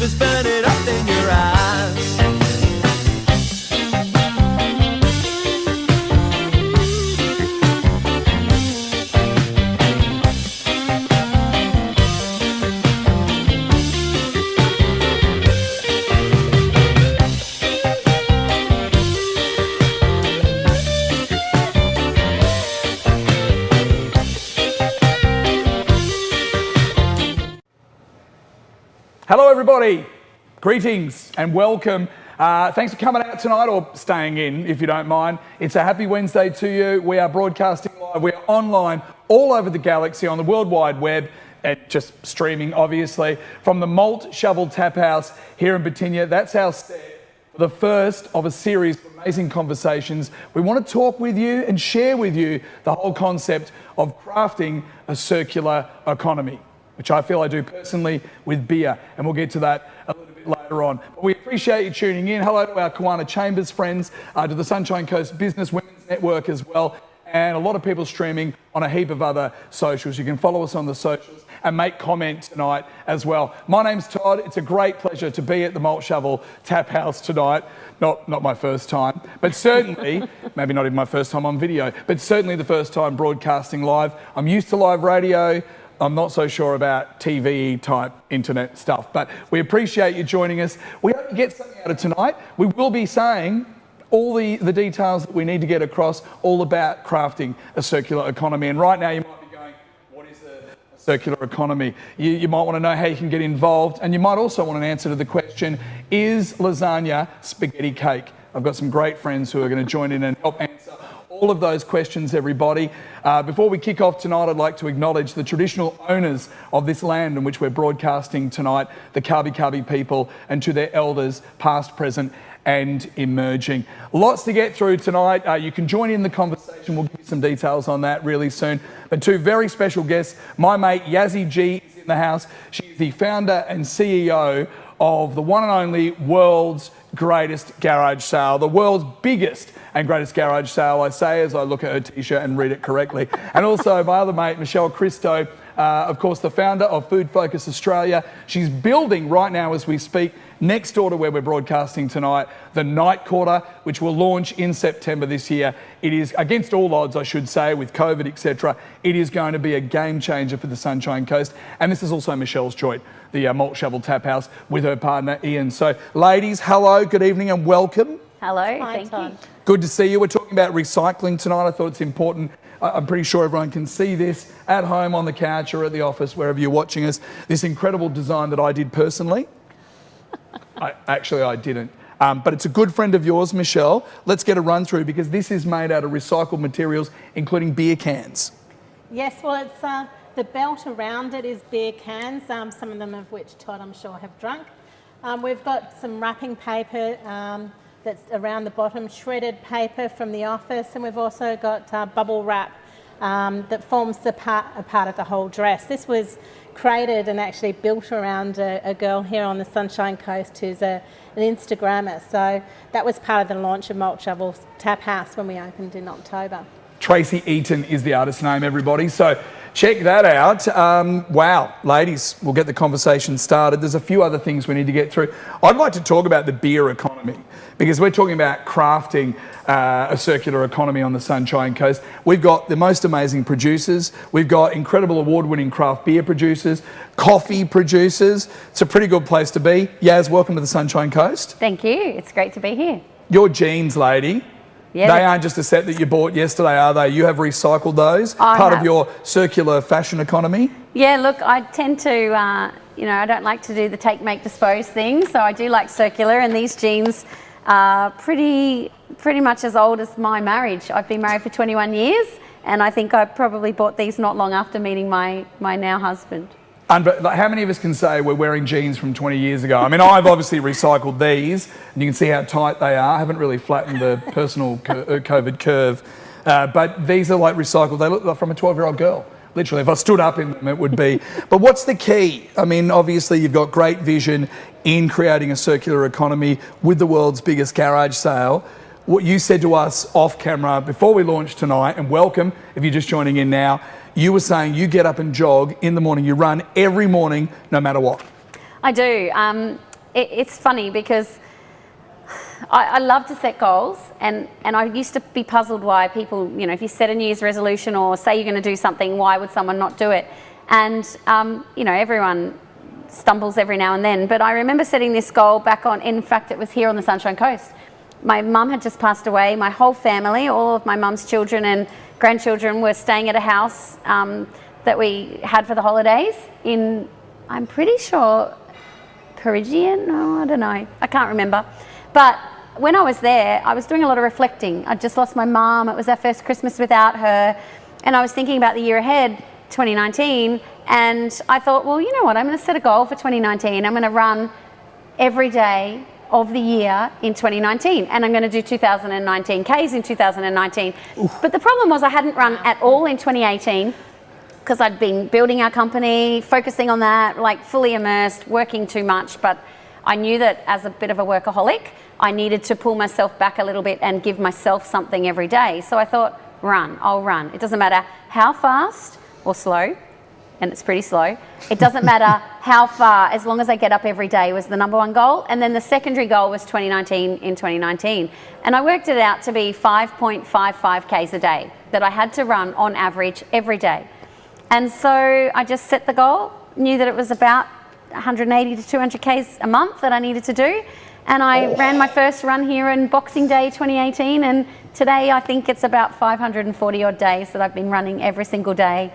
just burn it up in your eyes. Hello everybody, greetings and welcome. Thanks for coming out tonight or staying in if you don't mind. It's a happy Wednesday to you. We are broadcasting live, we are online all over the galaxy on the World Wide Web and just streaming obviously from the Malt Shovel Tap House here in Bottignia. That's our set for the first of a series of amazing conversations. We want to talk with you and share with you the whole concept of crafting a circular economy, which I feel I do personally with beer, and we'll get to that a little bit later on. But we appreciate you tuning in. Hello to our Kawana Chambers friends, to the Sunshine Coast Business Women's Network as well, and a lot of people streaming on a heap of other socials. You can follow us on the socials and make comment tonight as well. My name's Todd. It's a great pleasure to be at the Malt Shovel Tap House tonight. Not my first time, but certainly, maybe not even my first time on video, but certainly the first time broadcasting live. I'm used to live radio. I'm not so sure about TV type internet stuff, but we appreciate you joining us. We hope you get something out of tonight. We will be saying all the details that we need to get across, all about crafting a circular economy. And right now you might be going, what is a circular economy? You might want to know how you can get involved, and you might also want an answer to the question, is lasagna spaghetti cake? I've got some great friends who are going to join in and help answer all of those questions, everybody. Before we kick off tonight, I'd like to acknowledge the traditional owners of this land in which we're broadcasting tonight, the Kabi Kabi people, and to their elders, past, present, and emerging. Lots to get through tonight. You can join in the conversation. We'll give you some details on that really soon. But two very special guests. My mate Yazzie G is in the house. She's the founder and CEO of the one and only world's greatest garage sale, the world's biggest and greatest garage sale, I say as I look at her t-shirt and read it correctly. And also my other mate, Michelle Christo, of course, the founder of Food Focus Australia. She's building right now as we speak, next door to where we're broadcasting tonight, the Night Quarter, which will launch in September this year. It is, against all odds, I should say, with COVID, etc., it is going to be a game changer for the Sunshine Coast. And this is also Michelle's joint, the Malt Shovel Tap House, with her partner, Ian. So, ladies, hello, good evening and welcome. Hello, thank you. Good to see you. We're talking about recycling tonight. I thought it's important. I'm pretty sure everyone can see this at home, on the couch or at the office, wherever you're watching us. This incredible design that I did personally. I didn't. But it's a good friend of yours, Michelle. Let's get a run through because this is made out of recycled materials, including beer cans. Yes, well, it's the belt around it is beer cans, some of them of which Todd, I'm sure, have drunk. We've got some wrapping paper that's around the bottom, shredded paper from the office, and we've also got bubble wrap that forms a part of the whole dress. This was created and actually built around a girl here on the Sunshine Coast who's an Instagrammer. So that was part of the launch of Malt Shovel Tap House when we opened in October. Tracy Eaton is the artist name, everybody. So check that out. Wow, ladies, we'll get the conversation started. There's a few other things we need to get through. I'd like to talk about the beer economy because we're talking about crafting a circular economy on the Sunshine Coast. We've got the most amazing producers. We've got incredible award-winning craft beer producers, coffee producers. It's a pretty good place to be. Yaz, welcome to the Sunshine Coast. Thank you. It's great to be here. Your jeans, lady. Yeah, they aren't just a set that you bought yesterday, are they? You have recycled those, part of your circular fashion economy? Yeah, look, I tend to, I don't like to do the take, make, dispose thing, so I do like circular, and these jeans are pretty much as old as my marriage. I've been married for 21 years, and I think I probably bought these not long after meeting my now husband. How many of us can say we're wearing jeans from 20 years ago? I mean, I've obviously recycled these, and you can see how tight they are. I haven't really flattened the personal COVID curve, but these are like recycled. They look like from a 12-year-old girl. Literally, if I stood up in them, it would be. But what's the key? I mean, obviously, you've got great vision in creating a circular economy with the world's biggest garage sale. What you said to us off camera before we launched tonight, and welcome if you're just joining in now, you were saying you get up and jog in the morning, you run every morning, no matter what. I do. it's funny because I love to set goals, and I used to be puzzled why people, you know, if you set a New Year's resolution or say you're going to do something, why would someone not do it? And, you know, everyone stumbles every now and then, but I remember setting this goal back on, in fact, it was here on the Sunshine Coast. My mum had just passed away. My whole family, all of my mum's children and grandchildren were staying at a house that we had for the holidays in, I'm pretty sure, Perigian? Oh, I don't know. I can't remember. But when I was there, I was doing a lot of reflecting. I'd just lost my mum. It was our first Christmas without her. And I was thinking about the year ahead, 2019. And I thought, well, you know what? I'm going to set a goal for 2019. I'm going to run every day of the year in 2019. And I'm going to do 2019 Ks in 2019. Oof. But the problem was I hadn't run at all in 2018 because I'd been building our company, focusing on that, like fully immersed, working too much. But I knew that as a bit of a workaholic, I needed to pull myself back a little bit and give myself something every day. So I thought, I'll run. It doesn't matter how fast or slow, and it's pretty slow. It doesn't matter how far, as long as I get up every day was the number one goal. And then the secondary goal was 2019 in 2019. And I worked it out to be 5.55 Ks a day that I had to run on average every day. And so I just set the goal, knew that it was about 180 to 200 Ks a month that I needed to do. And I ran my first run here on Boxing Day 2018. And today I think it's about 540 odd days that I've been running every single day.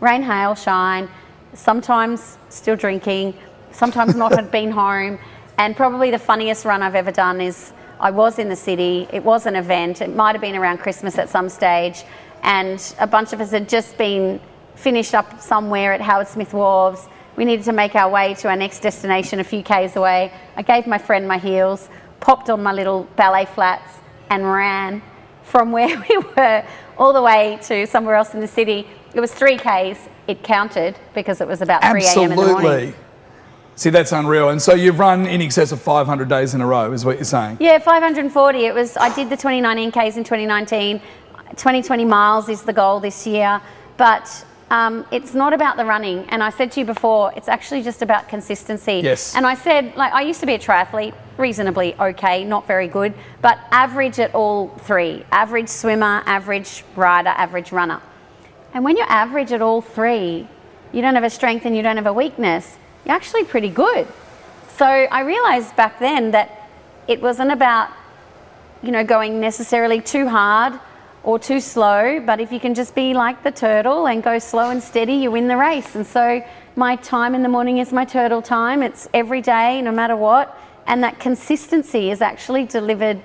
Rain, hail, shine, sometimes still drinking, sometimes not had been home. And probably the funniest run I've ever done is I was in the city. It was an event. It might have been around Christmas at some stage. And a bunch of us had just been finished up somewhere at Howard Smith Wharves. We needed to make our way to our next destination a few Ks away. I gave my friend my heels, popped on my little ballet flats and ran from where we were all the way to somewhere else in the city. It was 3 Ks. It counted because it was about 3 a.m. in the morning. Absolutely. See, that's unreal. And so you've run in excess of 500 days in a row, is what you're saying? Yeah, 540. It was. I did the 2019 Ks in 2019. 20 miles is the goal this year. But it's not about the running. And I said to you before, it's actually just about consistency. Yes. And I said, like, I used to be a triathlete, reasonably okay, not very good, but average at all three. Average swimmer, average rider, average runner. And when you're average at all three, you don't have a strength and you don't have a weakness, you're actually pretty good. So I realized back then that it wasn't about, you know, going necessarily too hard or too slow, but if you can just be like the turtle and go slow and steady, you win the race. And so my time in the morning is my turtle time. It's every day, no matter what. And that consistency is actually delivered,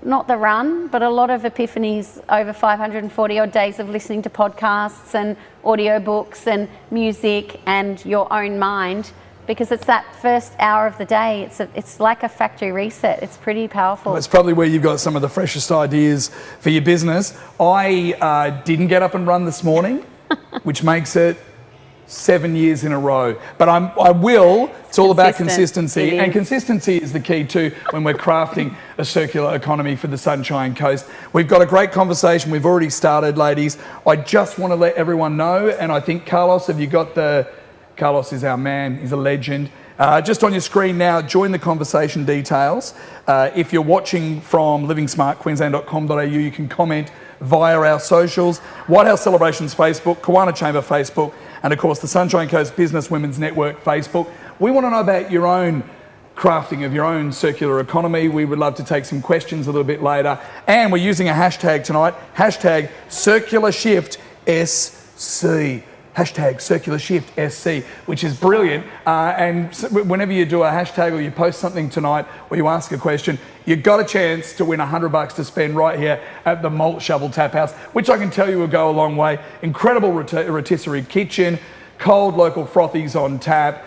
not the run, but a lot of epiphanies over 540 odd days of listening to podcasts and audiobooks and music and your own mind, because it's that first hour of the day. It's like a factory reset. It's pretty powerful. Well, it's probably where you've got some of the freshest ideas for your business. I didn't get up and run this morning, which makes it 7 years in a row. But I will. It's all about consistency. And consistency is the key too when we're crafting a circular economy for the Sunshine Coast. We've got a great conversation. We've already started, ladies. I just want to let everyone know, and I think Carlos, have you got the... Carlos is our man. He's a legend. Just on your screen now, join the conversation details. If you're watching from livingsmartqueensland.com.au, you can comment via our socials, White House Celebrations Facebook, Kawana Chamber Facebook, and of course the Sunshine Coast Business Women's Network Facebook. We want to know about your own crafting of your own circular economy. We would love to take some questions a little bit later. And we're using a hashtag tonight, hashtag CircularShiftSC. Hashtag CircularShiftSC, which is brilliant. And whenever you do a hashtag or you post something tonight or you ask a question, you've got a chance to win $100 to spend right here at the Malt Shovel Tap House, which I can tell you will go a long way. Incredible rotisserie kitchen, cold local frothies on tap,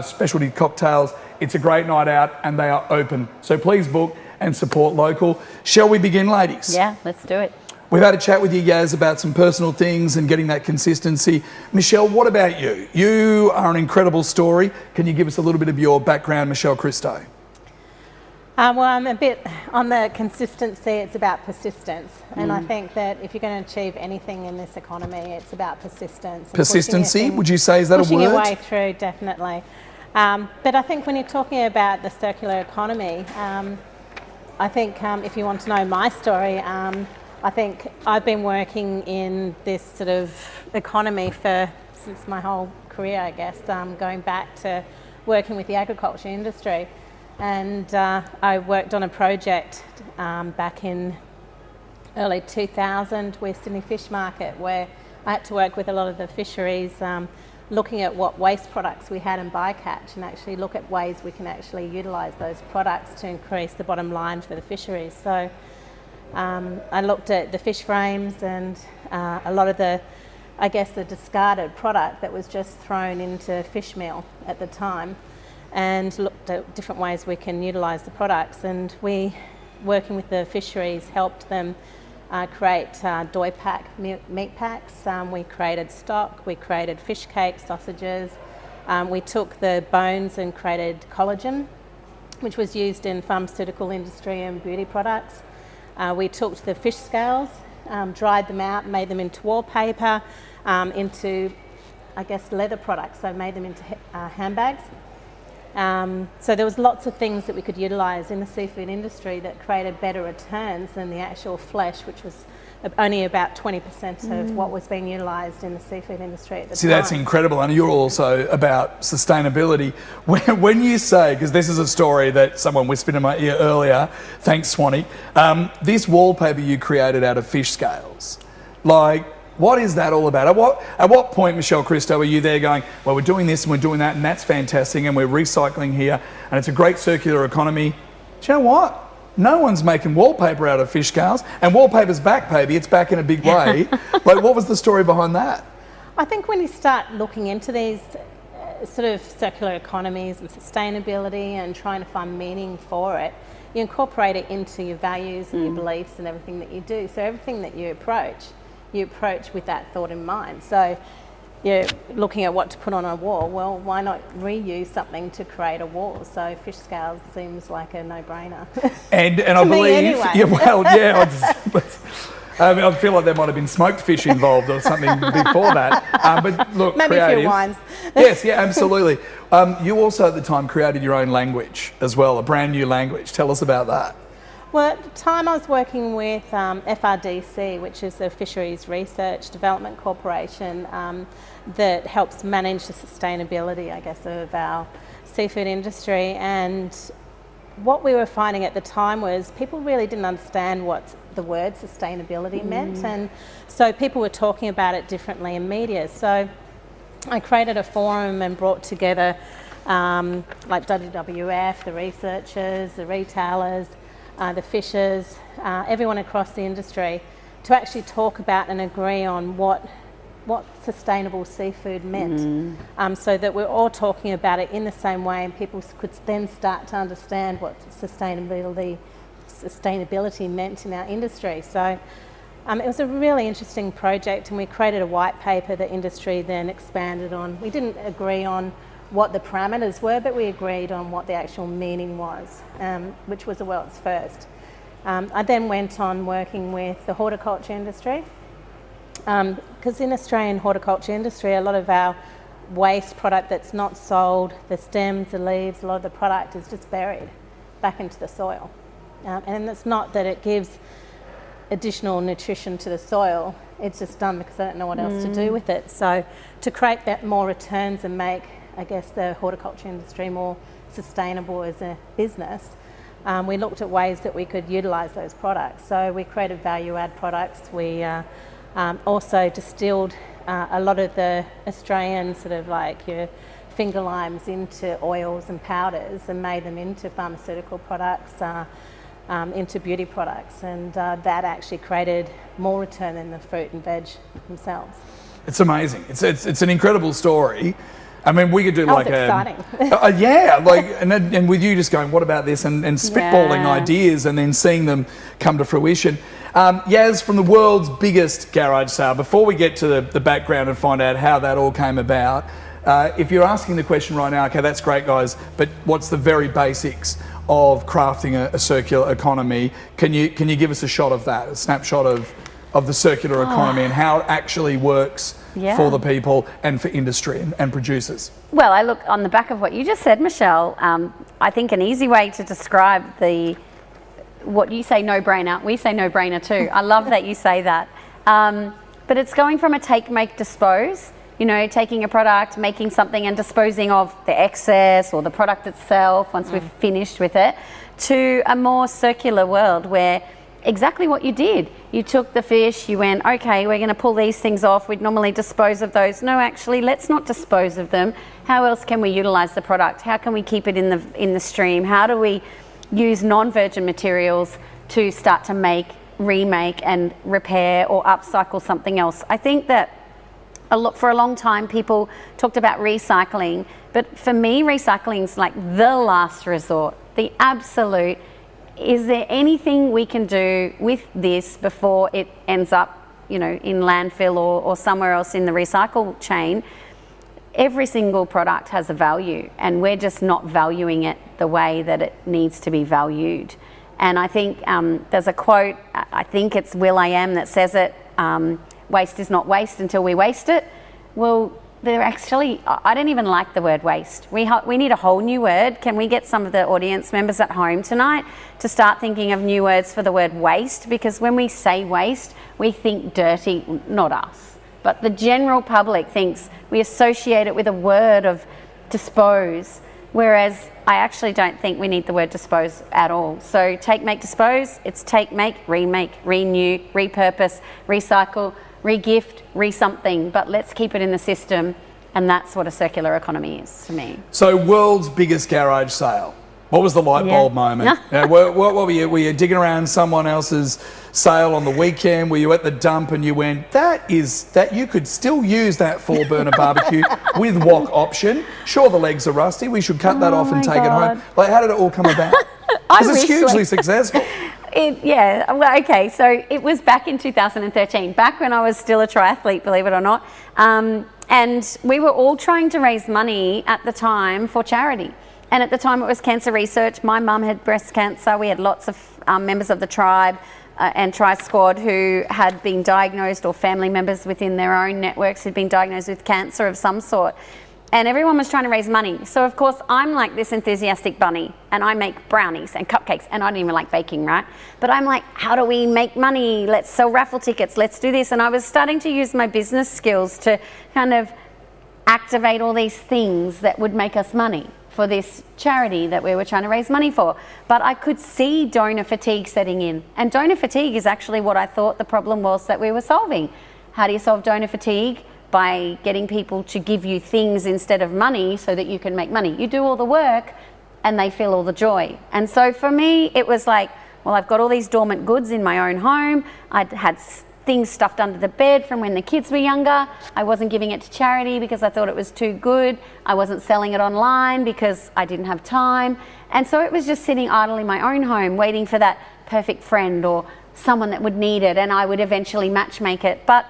specialty cocktails. It's a great night out and they are open. So please book and support local. Shall we begin, ladies? Yeah, let's do it. We've had a chat with you, Yaz, about some personal things and getting that consistency. Michelle, what about you? You are an incredible story. Can you give us a little bit of your background, Michelle Christo? Well, I'm a bit on the consistency. It's about persistence. And I think that if you're going to achieve anything in this economy, it's about persistence. Persistency, would you say, is that a word? Pushing your way through, definitely. But I think when you're talking about the circular economy, I think if you want to know my story, I think I've been working in this sort of economy since my whole career, I guess, going back to working with the agriculture industry. And I worked on a project back in early 2000 with Sydney Fish Market, where I had to work with a lot of the fisheries, looking at what waste products we had in bycatch and actually look at ways we can actually utilise those products to increase the bottom line for the fisheries. So I looked at the fish frames and a lot of the discarded product that was just thrown into fish meal at the time, and looked at different ways we can utilise the products. And we, working with the fisheries, helped them create doi pack meat packs. We created stock, we created fish cakes, sausages. We took the bones and created collagen, which was used in pharmaceutical industry and beauty products. We took the fish scales, dried them out, made them into wallpaper, into, leather products. So made them into handbags. So there was lots of things that we could utilise in the seafood industry that created better returns than the actual flesh, which was only about 20% of what was being utilised in the seafood industry at the time. See, that's incredible. And you're also about sustainability. When you say, because this is a story that someone whispered in my ear earlier, thanks Swanee, this wallpaper you created out of fish scales, like, what is that all about? At what point, Michelle Christo, are you there going, well, we're doing this and we're doing that and that's fantastic and we're recycling here and it's a great circular economy? Do you know what? No one's making wallpaper out of fish scales, and wallpaper's back, baby. It's back in a big way. Like, what was the story behind that? I think when you start looking into these sort of circular economies and sustainability and trying to find meaning for it, you incorporate it into your values and your beliefs and everything that you do. So everything that you approach with that thought in mind. So you're looking at what to put on a wall. Well, why not reuse something to create a wall? So fish scales seems like a no-brainer. And I believe, anyway. I feel like there might have been smoked fish involved or something before that. But look, maybe creatives. a few wines. Yes, yeah, absolutely. You also at the time created your own language as well, a brand new language. Tell us about that. Well, at the time I was working with FRDC, which is the Fisheries Research Development Corporation, that helps manage the sustainability, I guess, of our seafood industry. And what we were finding at the time was people really didn't understand what the word sustainability meant, and so people were talking about it differently in media. So I created a forum and brought together like WWF, the researchers, the retailers, the fishers, everyone across the industry, to actually talk about and agree on what sustainable seafood meant, so that we're all talking about it in the same way, and people could then start to understand what sustainability meant in our industry. So it was a really interesting project, and we created a white paper that industry then expanded on. We didn't agree on what the parameters were, but we agreed on what the actual meaning was, which was the world's first. I then went on working with the horticulture industry, because in Australian horticulture industry, a lot of our waste product that's not sold, the stems, the leaves, a lot of the product is just buried back into the soil. And it's not that it gives additional nutrition to the soil, it's just done because they don't know what else to do with it. So to create that more returns and make, I guess, the horticulture industry more sustainable as a business, we looked at ways that we could utilise those products. So we created value-add products. We also distilled a lot of the Australian sort of like your finger limes into oils and powders and made them into pharmaceutical products, into beauty products, and that actually created more return than the fruit and veg themselves. It's amazing. It's an incredible story. I mean, we could do like exciting. And with you just going, what about this, and spitballing ideas and then seeing them come to fruition. Yaz, from the world's biggest garage sale, before we get to the background and find out how that all came about, if you're asking the question right now, okay, that's great, guys, but what's the very basics of crafting a circular economy? Can you give us a shot of that, a snapshot of of the circular economy and how it actually works for the people and for industry and producers? Well, I look on the back of what you just said, Michelle. I think an easy way to describe what you say no-brainer, we say no-brainer too. I love that you say that. But it's going from a take, make, dispose, you know, taking a product, making something and disposing of the excess or the product itself once we've finished with it, to a more circular world where exactly what you did. You took the fish, you went, okay, we're going to pull these things off. We'd normally dispose of those. No, actually, let's not dispose of them. How else can we utilize the product? How can we keep it in the stream? How do we use non-virgin materials to start to make, remake and repair or upcycle something else? I think that for a long time people talked about recycling, but for me recycling is like the last resort, the absolute. Is there anything we can do with this before it ends up, you know, in landfill or somewhere else in the recycle chain? Every single product has a value and we're just not valuing it the way that it needs to be valued. And I think there's a quote, I think it's will.i.am that says it, waste is not waste until we waste it. Well, they're actually, I don't even like the word waste. We need a whole new word. Can we get some of the audience members at home tonight to start thinking of new words for the word waste? Because when we say waste, we think dirty, not us. But the general public thinks we associate it with a word of dispose, whereas I actually don't think we need the word dispose at all. So take, make, dispose, it's take, make, remake, renew, repurpose, recycle, re-gift, re-something, but let's keep it in the system, and that's what a circular economy is to me. So, world's biggest garage sale. What was the light bulb moment? What were you? Were you digging around someone else's sale on the weekend? Were you at the dump and you went, that you could still use that 4-burner barbecue with wok option. Sure, the legs are rusty. We should cut that off and take it home. Like, how did it all come about? Because it's hugely successful. Okay, so it was back in 2013, back when I was still a triathlete, believe it or not, and we were all trying to raise money at the time for charity. And at the time it was cancer research. My mum had breast cancer. We had lots of members of the tribe and Tri Squad who had been diagnosed, or family members within their own networks who'd been diagnosed with cancer of some sort. And everyone was trying to raise money. So of course I'm like this enthusiastic bunny and I make brownies and cupcakes, and I don't even like baking, right? But I'm like, how do we make money? Let's sell raffle tickets, let's do this. And I was starting to use my business skills to kind of activate all these things that would make us money for this charity that we were trying to raise money for. But I could see donor fatigue setting in. And donor fatigue is actually what I thought the problem was that we were solving. How do you solve donor fatigue? By getting people to give you things instead of money so that you can make money. You do all the work and they feel all the joy. And so for me, it was like, well, I've got all these dormant goods in my own home. I'd had things stuffed under the bed from when the kids were younger. I wasn't giving it to charity because I thought it was too good. I wasn't selling it online because I didn't have time. And so it was just sitting idle in my own home, waiting for that perfect friend or someone that would need it, and I would eventually matchmake it. But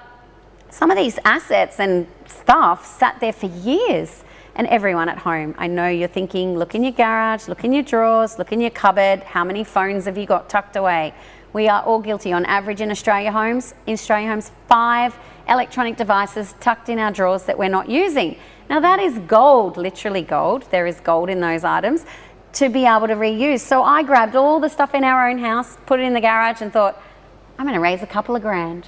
some of these assets and stuff sat there for years. And everyone at home, I know you're thinking, look in your garage, look in your drawers, look in your cupboard, how many phones have you got tucked away? We are all guilty. On average in Australia homes, 5 electronic devices tucked in our drawers that we're not using. Now that is gold, literally gold. There is gold in those items to be able to reuse. So I grabbed all the stuff in our own house, put it in the garage and thought, I'm going to raise a couple of grand.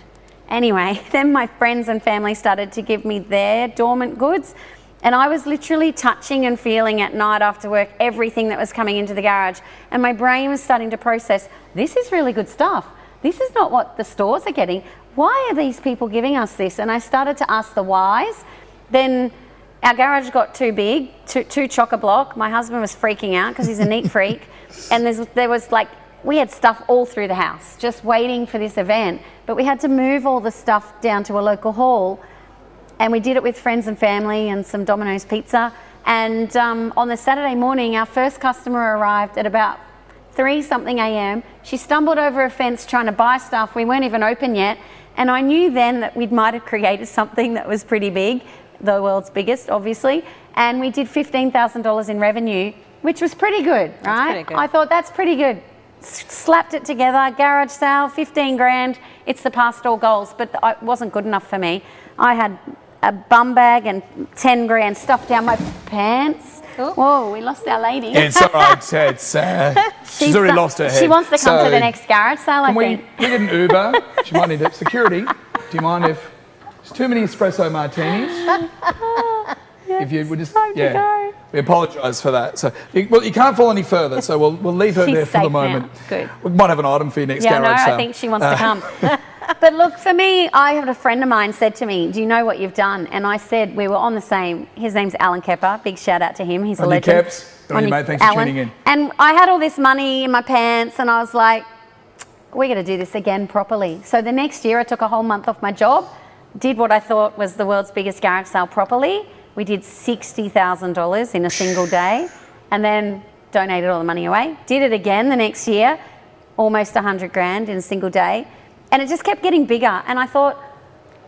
Anyway, then my friends and family started to give me their dormant goods, and I was literally touching and feeling at night after work everything that was coming into the garage, and my brain was starting to process, this is really good stuff. This is not what the stores are getting. Why are these people giving us this? And I started to ask the whys. Then our garage got too big, too chock-a-block. My husband was freaking out because he's a neat freak, and there was like, we had stuff all through the house, just waiting for this event. But we had to move all the stuff down to a local hall, and we did it with friends and family and some Domino's pizza. And on the Saturday morning, our first customer arrived at about 3-something a.m. She stumbled over a fence trying to buy stuff. We weren't even open yet. And I knew then that we might have created something that was pretty big, the world's biggest, obviously. And we did $15,000 in revenue, which was pretty good, right? That's pretty good. I thought that's pretty good. slapped it together, garage sale, 15 grand. It's surpassed all goals, but it wasn't good enough for me. I had a bum bag and 10 grand stuffed down my pants. Oh. Whoa, we lost our lady. It's all right. She's already lost her head. She wants to come to So, the next garage sale, I Can we think. get an Uber? She might need it. Security, do you mind if there's too many espresso martinis? If you would just, time to go. we apologise for that. So, well, you can't fall any further, so we'll leave her She's there for the safe now. moment. Good. We might have an item for you next Yeah, no, garage sale. I think she wants to come. But look, for me, I had a friend of mine said to me, do you know what you've done? And I said, we were on the same, his name's Alan Kepper, big shout out to him, he's a On your legend. Keps. On your mate, thanks for tuning in. And I had all this money in my pants and I was like, we're going to do this again properly. So the next year I took a whole month off my job, did what I thought was the world's biggest garage sale properly. We did $60,000 in a single day and then donated all the money away. Did it again the next year, almost 100 grand in a single day. And it just kept getting bigger. And I thought,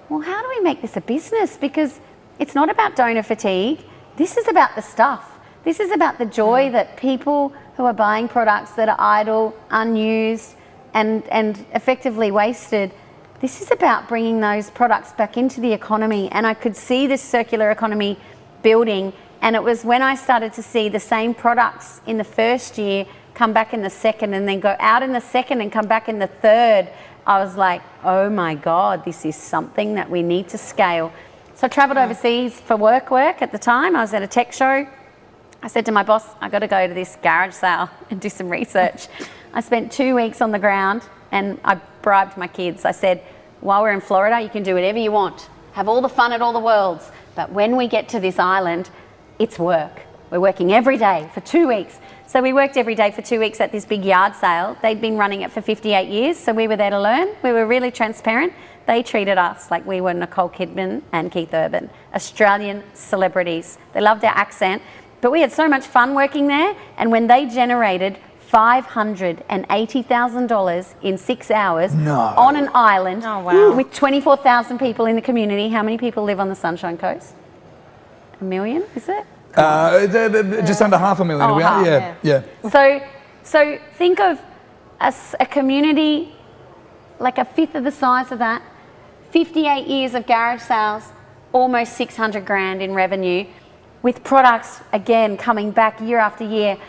well, how do we make this a business? Because it's not about donor fatigue. This is about the stuff. This is about the joy that people who are buying products that are idle, unused, and effectively wasted. This is about bringing those products back into the economy. And I could see this circular economy building. And it was when I started to see the same products in the first year come back in the second and then go out in the second and come back in the third. I was like, oh my God, this is something that we need to scale. So I travelled overseas for work at the time. I was at a tech show. I said to my boss, I got to go to this garage sale and do some research. I spent 2 weeks on the ground and I bribed my kids. I said, while we're in Florida, you can do whatever you want. Have all the fun at all the worlds. But when we get to this island, it's work. We're working every day for 2 weeks. So we worked every day for 2 weeks at this big yard sale. They'd been running it for 58 years, so we were there to learn. We were really transparent. They treated us like we were Nicole Kidman and Keith Urban, Australian celebrities. They loved our accent, but we had so much fun working there. And when they generated $580,000 in 6 hours on an island with 24,000 people in the community, how many people live on the Sunshine Coast? 1 million, is it? Just under 500,000. Oh, half, Yeah. So think of a community like a fifth of the size of that, 58 years of garage sales, almost 600 grand in revenue, with products, again, coming back year after year.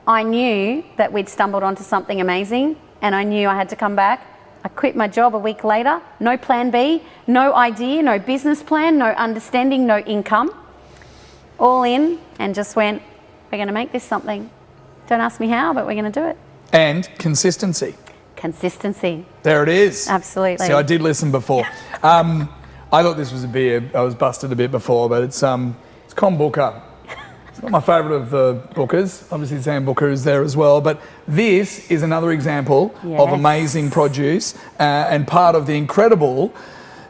I knew that we'd stumbled onto something amazing and I knew I had to come back. I quit my job a week later, no plan B, no idea, no business plan, no understanding, no income. All in and just went, we're going to make this something. Don't ask me how, but we're going to do it. And consistency. Consistency. There it is. Absolutely. See, I did listen before. I thought this was a beer. I was busted a bit before, but it's Kombucha. It's not my favourite of the Bookers. Obviously, Sam Booker is there as well. But this is another example of amazing produce and part of the incredible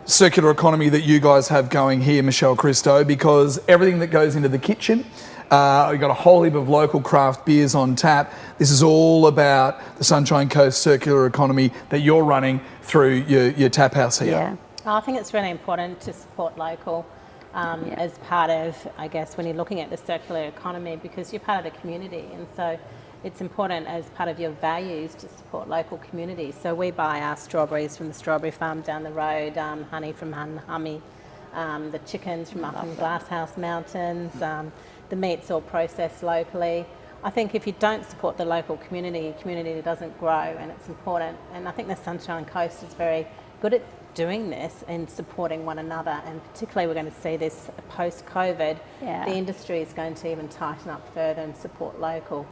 circular economy that you guys have going here, Michelle Christo, because everything that goes into the kitchen, you've got a whole heap of local craft beers on tap. This is all about the Sunshine Coast circular economy that you're running through your tap house here. Yeah. I think it's really important to support local as part of, I guess, when you're looking at the circular economy, because you're part of the community. And so it's important as part of your values to support local communities. So we buy our strawberries from the strawberry farm down the road, honey from Hunhummy, the chickens from up in Glasshouse Mountains, the meat's all processed locally. I think if you don't support the local community doesn't grow, and it's important. And I think the Sunshine Coast is very good at doing this and supporting one another, and particularly we're going to see this post-COVID. The industry is going to even tighten up further and support local.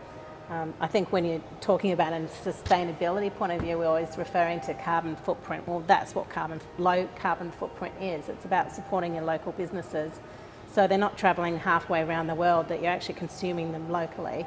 I think when you're talking about a sustainability point of view, we're always referring to carbon footprint. Well, that's what low carbon footprint is. It's about supporting your local businesses. So they're not travelling halfway around the world, that you're actually consuming them locally.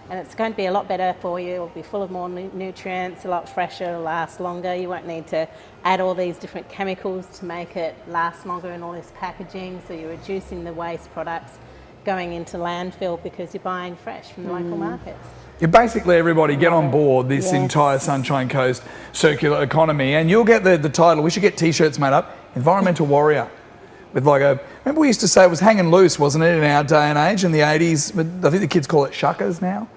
And it's going to be a lot better for you. It'll be full of more nutrients, a lot fresher, it'll last longer. You won't need to add all these different chemicals to make it last longer in all this packaging. So you're reducing the waste products going into landfill because you're buying fresh from the local markets. You basically, everybody, get on board this entire Sunshine Coast circular economy, and you'll get the title. We should get T-shirts made up, Environmental Warrior. With like remember we used to say it was hanging loose, wasn't it, in our day and age in the 80s? But I think the kids call it shuckers now.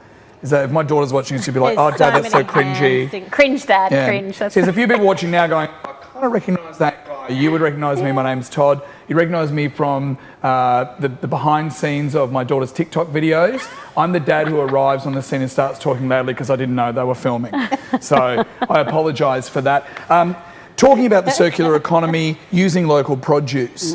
Is that if my daughter's watching, she'd be like, There's "Oh, Dad, that's so many hands cringy." in- Cringe, Dad, Yeah. cringe. So there's a few people watching now going, "I kind of recognise that guy." You would recognise me. My name's Todd. You recognise me from the behind scenes of my daughter's TikTok videos. I'm the dad who arrives on the scene and starts talking loudly because I didn't know they were filming. So I apologise for that. Talking about the circular economy, using local produce,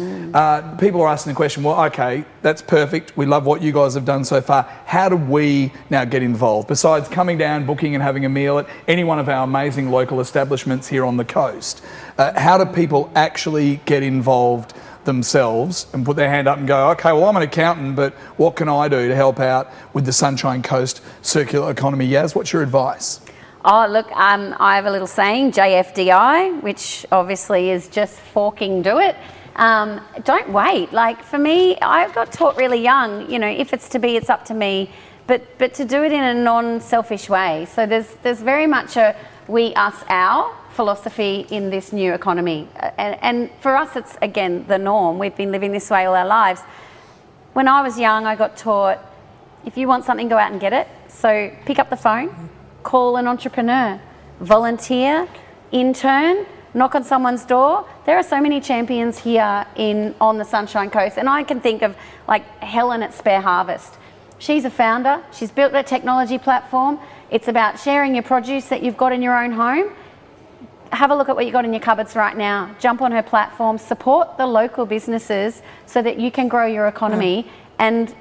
people are asking the question, well, okay, that's perfect. We love what you guys have done so far. How do we now get involved? Besides coming down, booking and having a meal at any one of our amazing local establishments here on the coast, how do people actually get involved themselves and put their hand up and go, okay, well, I'm an accountant, but what can I do to help out with the Sunshine Coast circular economy? Yaz, what's your advice? Oh, look, I have a little saying, JFDI, which obviously is just forking do it. Don't wait. Like for me, I got taught really young, you know, if it's to be, it's up to me, but to do it in a non-selfish way. So there's very much a we, us, our philosophy in this new economy. And for us, it's, again, the norm. We've been living this way all our lives. When I was young, I got taught, if you want something, go out and get it. So pick up the phone, call an entrepreneur, volunteer, intern, knock on someone's door. There are so many champions here on the Sunshine Coast, and I can think of like Helen at Spare Harvest. She's a founder. She's built a technology platform. It's about sharing your produce that you've got in your own home. Have a look at what you've got in your cupboards right now. Jump on her platform, support the local businesses so that you can grow your economy. And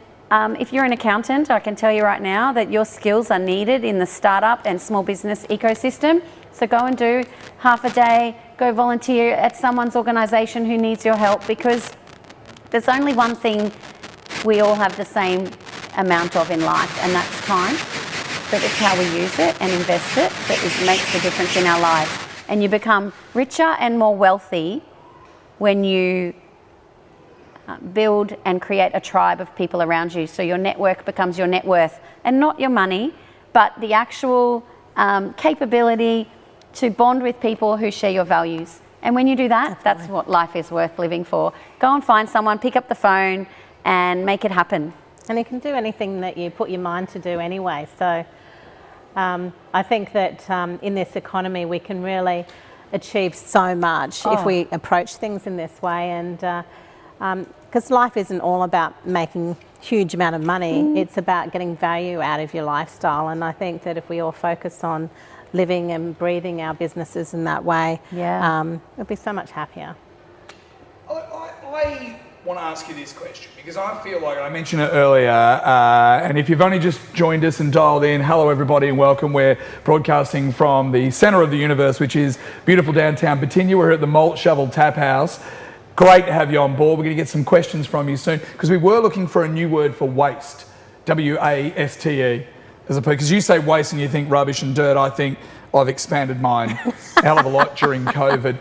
if you're an accountant, I can tell you right now that your skills are needed in the startup and small business ecosystem. So go and do half a day, go volunteer at someone's organisation who needs your help, because there's only one thing we all have the same amount of in life, and that's time. But it's how we use it and invest it that makes a difference in our lives. And you become richer and more wealthy when you build and create a tribe of people around you. So your network becomes your net worth, and not your money, but the actual capability to bond with people who share your values. And when you do that, that's what life is worth living for. Go and find someone, pick up the phone and make it happen. And you can do anything that you put your mind to do anyway. So I think that in this economy we can really achieve so much if we approach things in this way. And because life isn't all about making huge amount of money, it's about getting value out of your lifestyle. And I think that if we all focus on living and breathing our businesses in that way, we'll be so much happier. I want to ask you this question because I feel like I mentioned it earlier, and if you've only just joined us and dialed in, hello everybody and welcome. We're broadcasting from the centre of the universe, which is beautiful downtown Bottigna. We're at the Malt Shovel Tap House. Great to have you on board. We're going to get some questions from you soon because we were looking for a new word for waste, W-A-S-T-E, because you say waste and you think rubbish and dirt. I think I've expanded mine a hell of a lot during COVID.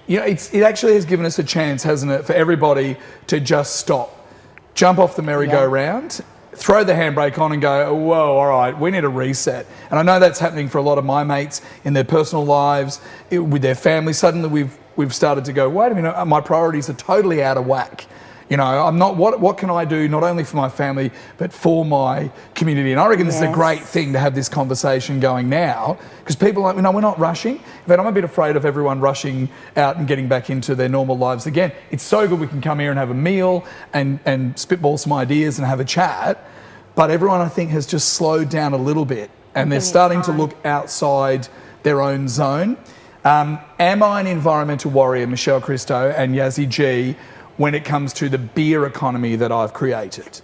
You know, it actually has given us a chance, hasn't it, for everybody to just stop, jump off the merry-go-round, throw the handbrake on and go, whoa, all right, we need a reset. And I know that's happening for a lot of my mates in their personal lives, with their families. Suddenly we've started to go, wait a minute, my priorities are totally out of whack. You know, I'm not, what can I do not only for my family, but for my community? And I reckon this is a great thing to have this conversation going now, because people are like, we're not rushing. In fact, I'm a bit afraid of everyone rushing out and getting back into their normal lives again. It's so good we can come here and have a meal and spitball some ideas and have a chat, but everyone, I think, has just slowed down a little bit and they're starting to look outside their own zone. Am I an environmental warrior, Michelle Christo and Yazzie G, when it comes to the beer economy that I've created?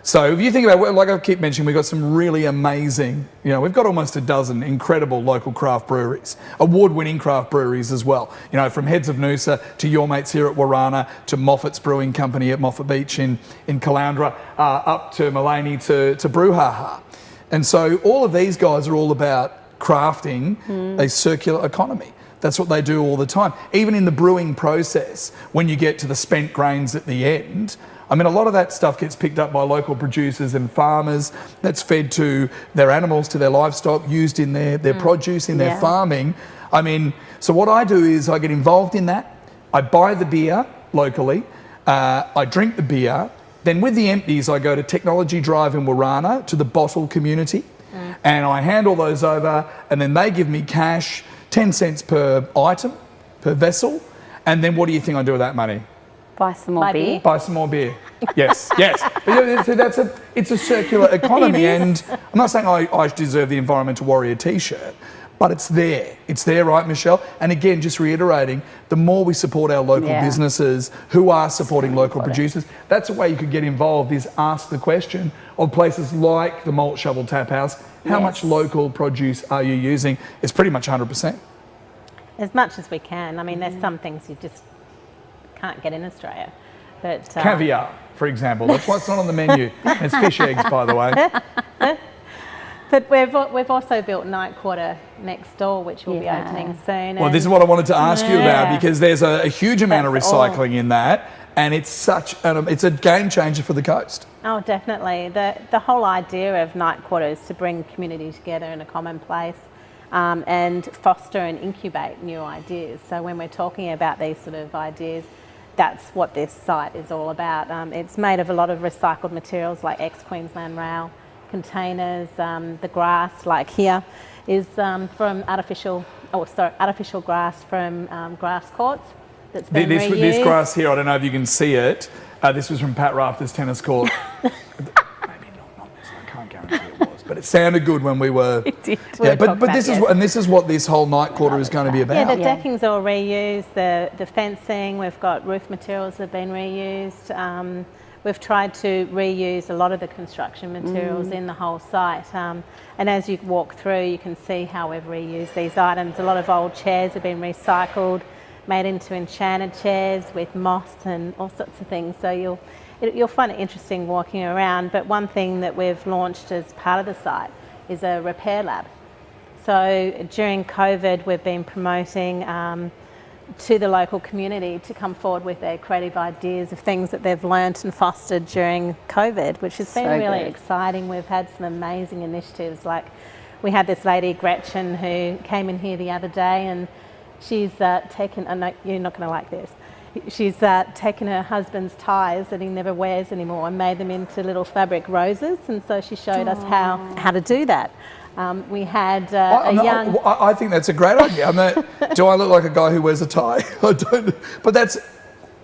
So if you think about, like I keep mentioning, we've got some really amazing, you know, we've got almost a dozen incredible local craft breweries, award-winning craft breweries as well. You know, from Heads of Noosa to your mates here at Warana, to Moffat's Brewing Company at Moffat Beach in Caloundra, up to Mullaney to Brouhaha. And so all of these guys are all about crafting a circular economy. That's what they do all the time. Even in the brewing process, when you get to the spent grains at the end, I mean, a lot of that stuff gets picked up by local producers and farmers. That's fed to their animals, to their livestock, used in their produce, in their farming. I mean, so what I do is I get involved in that. I buy the beer locally. I drink the beer. Then with the empties, I go to Technology Drive in Warana to the bottle community, and I hand all those over, and then they give me cash, 10 cents per item, per vessel. And then what do you think I do with that money? Buy some more beer. Buy some more beer. Yes, yes. But it's a circular economy, and I'm not saying I deserve the Environmental Warrior T-shirt, but it's there. It's there, right, Michelle? And again, just reiterating, the more we support our local businesses who are supporting local producers, that's a way you could get involved, is ask the question of places like the Malt Shovel Tap House, how much local produce are you using? It's pretty much 100%. As much as we can. I mean, there's some things you just can't get in Australia. But Caviar, for example. That's why it's not on the menu. It's fish eggs, by the way. But we've also built Night Quarter next door, which will be opening soon. Well, this is what I wanted to ask you about, because there's a huge amount of recycling in that, and it's it's a game changer for the coast. Oh, definitely. The whole idea of Night Quarter is to bring community together in a common place. And foster and incubate new ideas. So when we're talking about these sort of ideas, that's what this site is all about. It's made of a lot of recycled materials like ex-Queensland rail, containers, the grass like here is from artificial grass from grass courts that's been reused. This grass here, I don't know if you can see it, this was from Pat Rafter's tennis court. But it sounded good when we were. It did. Yeah, but this is what this whole Night Quarter is going to be about. Yeah, the decking's all reused. The fencing, we've got roof materials that have been reused. We've tried to reuse a lot of the construction materials in the whole site. And as you walk through, you can see how we've reused these items. A lot of old chairs have been recycled, made into enchanted chairs with moss and all sorts of things. So you'll find it interesting walking around, but one thing that we've launched as part of the site is a repair lab. So during COVID, we've been promoting to the local community to come forward with their creative ideas of things that they've learnt and fostered during COVID, which has been really exciting. We've had some amazing initiatives, like we had this lady, Gretchen, who came in here the other day, and she's taken, no, you're not going to like this, she's taken her husband's ties that he never wears anymore and made them into little fabric roses, and so she showed us how to do that. We had I think that's a great idea. Do I look like a guy who wears a tie? I don't. But that's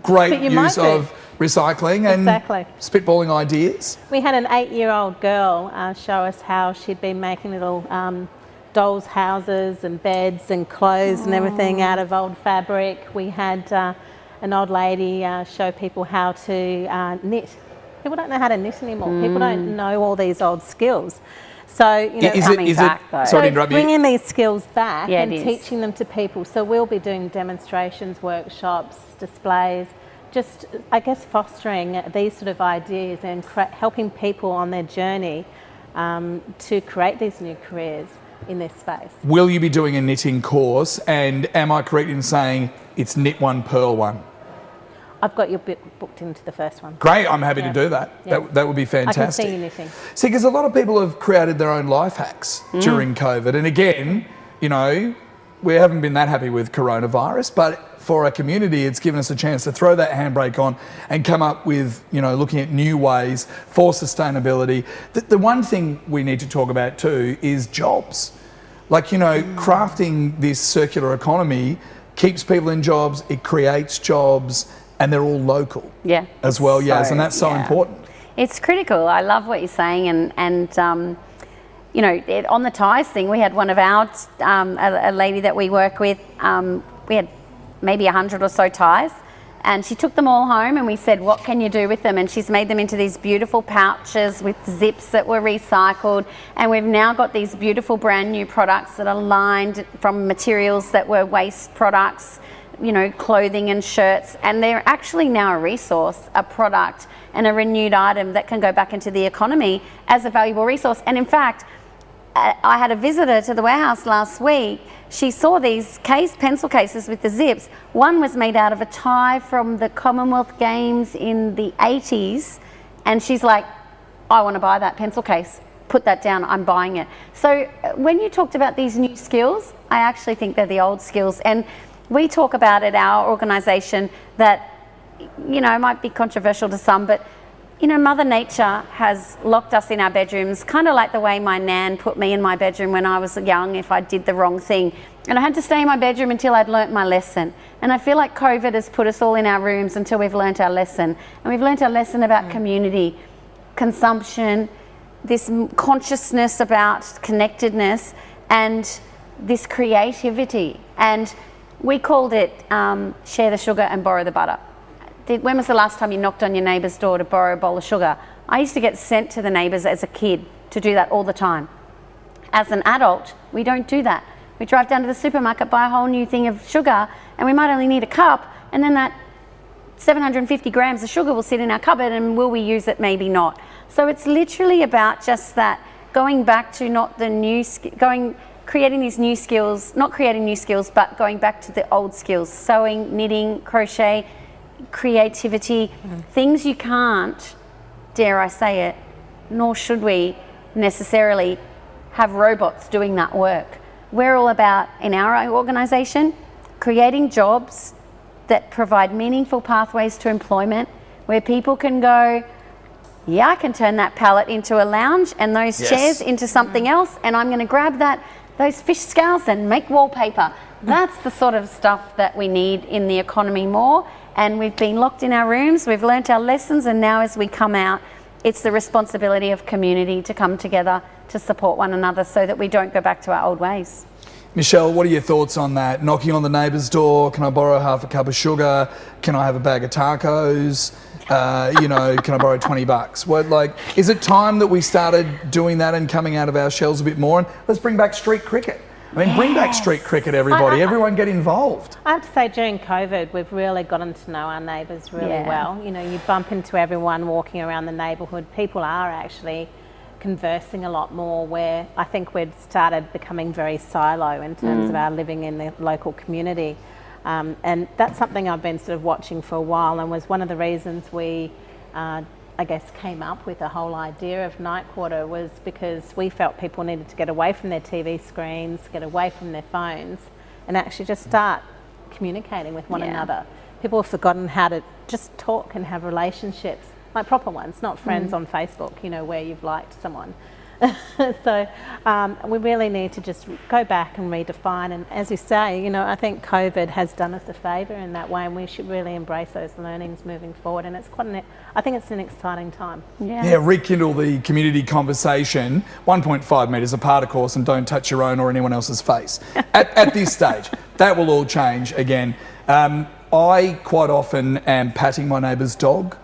great use of recycling and spitballing ideas. We had an 8-year-old girl show us how she'd been making little dolls' houses and beds and clothes and everything out of old fabric. We had an old lady show people how to knit. People don't know how to knit anymore. People don't know all these old skills. So, you know, bringing these skills back and teaching them to people. So we'll be doing demonstrations, workshops, displays, just, I guess, fostering these sort of ideas and helping people on their journey to create these new careers in this space. Will you be doing a knitting course? And am I correct in saying it's knit one, purl one? I've got your bit booked into the first one. Great, I'm happy to do that. That would be fantastic. I can see you knitting. See, because a lot of people have created their own life hacks during COVID. And again, you know, we haven't been that happy with coronavirus, but for our community, it's given us a chance to throw that handbrake on and come up with, you know, looking at new ways for sustainability. The one thing we need to talk about too is jobs. Like, you know, crafting this circular economy keeps people in jobs, it creates jobs, and they're all local as well, and that's so important. It's critical. I love what you're saying, and you know, on the ties thing, we had one of our, a lady that we work with, we had maybe 100 or so ties, and she took them all home and we said, what can you do with them? And she's made them into these beautiful pouches with zips that were recycled, and we've now got these beautiful brand new products that are lined from materials that were waste products, you know, clothing and shirts, and they're actually now a resource, a product and a renewed item that can go back into the economy as a valuable resource. And in fact, I had a visitor to the warehouse last week. She saw these pencil cases with the zips. One was made out of a tie from the Commonwealth Games in the 80s, and she's like, I want to buy that pencil case. Put that down, I'm buying it. So when you talked about these new skills, I actually think they're the old skills. And we talk about at our organisation that, you know, it might be controversial to some, but you know, Mother Nature has locked us in our bedrooms, kind of like the way my nan put me in my bedroom when I was young if I did the wrong thing. And I had to stay in my bedroom until I'd learnt my lesson. And I feel like COVID has put us all in our rooms until we've learnt our lesson. And we've learnt our lesson about community, consumption, this consciousness about connectedness, and this creativity. And we called it share the sugar and borrow the butter. When was the last time you knocked on your neighbour's door to borrow a bowl of sugar? I used to get sent to the neighbours as a kid to do that all the time. As an adult, we don't do that. We drive down to the supermarket, buy a whole new thing of sugar, and we might only need a cup, and then that 750 grams of sugar will sit in our cupboard, and will we use it? Maybe not. So it's literally about just that, going back to not the new, creating these new skills, not creating new skills, but going back to the old skills, sewing, knitting, crochet, creativity, things you can't, dare I say it, nor should we necessarily have robots doing that work. We're all about, in our organisation, creating jobs that provide meaningful pathways to employment, where people can go, yeah, I can turn that pallet into a lounge and those chairs into something else, and I'm going to grab those fish scales and make wallpaper. That's the sort of stuff that we need in the economy more. And we've been locked in our rooms, we've learnt our lessons, and now as we come out, it's the responsibility of community to come together to support one another so that we don't go back to our old ways. Michelle, what are your thoughts on that? Knocking on the neighbour's door, can I borrow half a cup of sugar? Can I have a bag of tacos? You know, can I borrow 20 bucks? What, like, is it time that we started doing that and coming out of our shells a bit more? And let's bring back street cricket. I mean, bring back street cricket, everybody. Everyone get involved. I have to say, during COVID, we've really gotten to know our neighbours really well. You know, you bump into everyone walking around the neighbourhood. People are actually conversing a lot more, where I think we'd started becoming very silo in terms of our living in the local community. And that's something I've been sort of watching for a while, and was one of the reasons we I guess, came up with the whole idea of Night Quarter, was because we felt people needed to get away from their TV screens, get away from their phones, and actually just start communicating with one another. People have forgotten how to just talk and have relationships, like proper ones, not friends on Facebook, you know, where you've liked someone. So we really need to just go back and redefine, and as you say, you know, I think COVID has done us a favour in that way, and we should really embrace those learnings moving forward, and it's quite I think it's an exciting time. Yeah, rekindle the community conversation, 1.5 metres apart of course, and don't touch your own or anyone else's face. At this stage, that will all change again. I quite often am patting my neighbour's dog,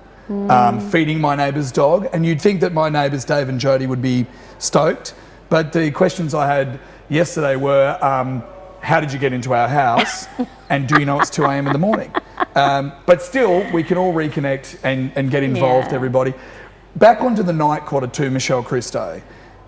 feeding my neighbour's dog, and you'd think that my neighbours Dave and Jody would be stoked, but the questions I had yesterday were, how did you get into our house, and do you know it's 2 a.m. in the morning? But still, we can all reconnect and get involved, everybody. Back onto the Night Quarter too, Michelle Christo.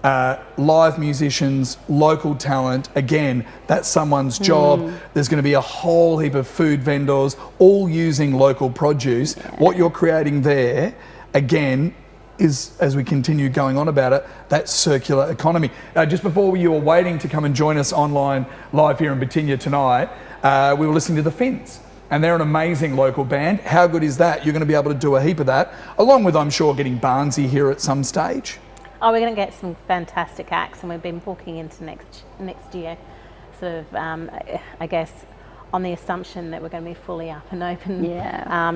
Live musicians, local talent, again, that's someone's job. There's going to be a whole heap of food vendors, all using local produce. What you're creating there, again, is, as we continue going on about it, that circular economy. Just before you were waiting to come and join us online live here in Batinia tonight, we were listening to the Finns, and they're an amazing local band. How good is that? You're going to be able to do a heap of that, along with, I'm sure, getting Barnsey here at some stage. Oh, we're going to get some fantastic acts, and we've been booking into next year, sort of, I guess, on the assumption that we're going to be fully up and open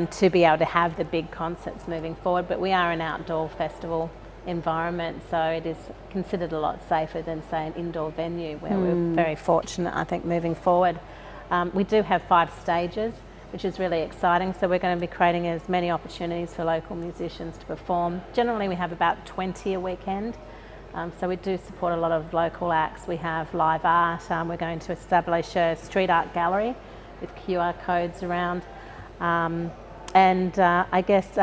to be able to have the big concerts moving forward. But we are an outdoor festival environment, so it is considered a lot safer than, say, an indoor venue, where we're very fortunate, I think, moving forward. We do have 5 stages, which is really exciting, so we're going to be creating as many opportunities for local musicians to perform. Generally we have about 20 a weekend, so we do support a lot of local acts. We have live art, we're going to establish a street art gallery with QR codes around, and I guess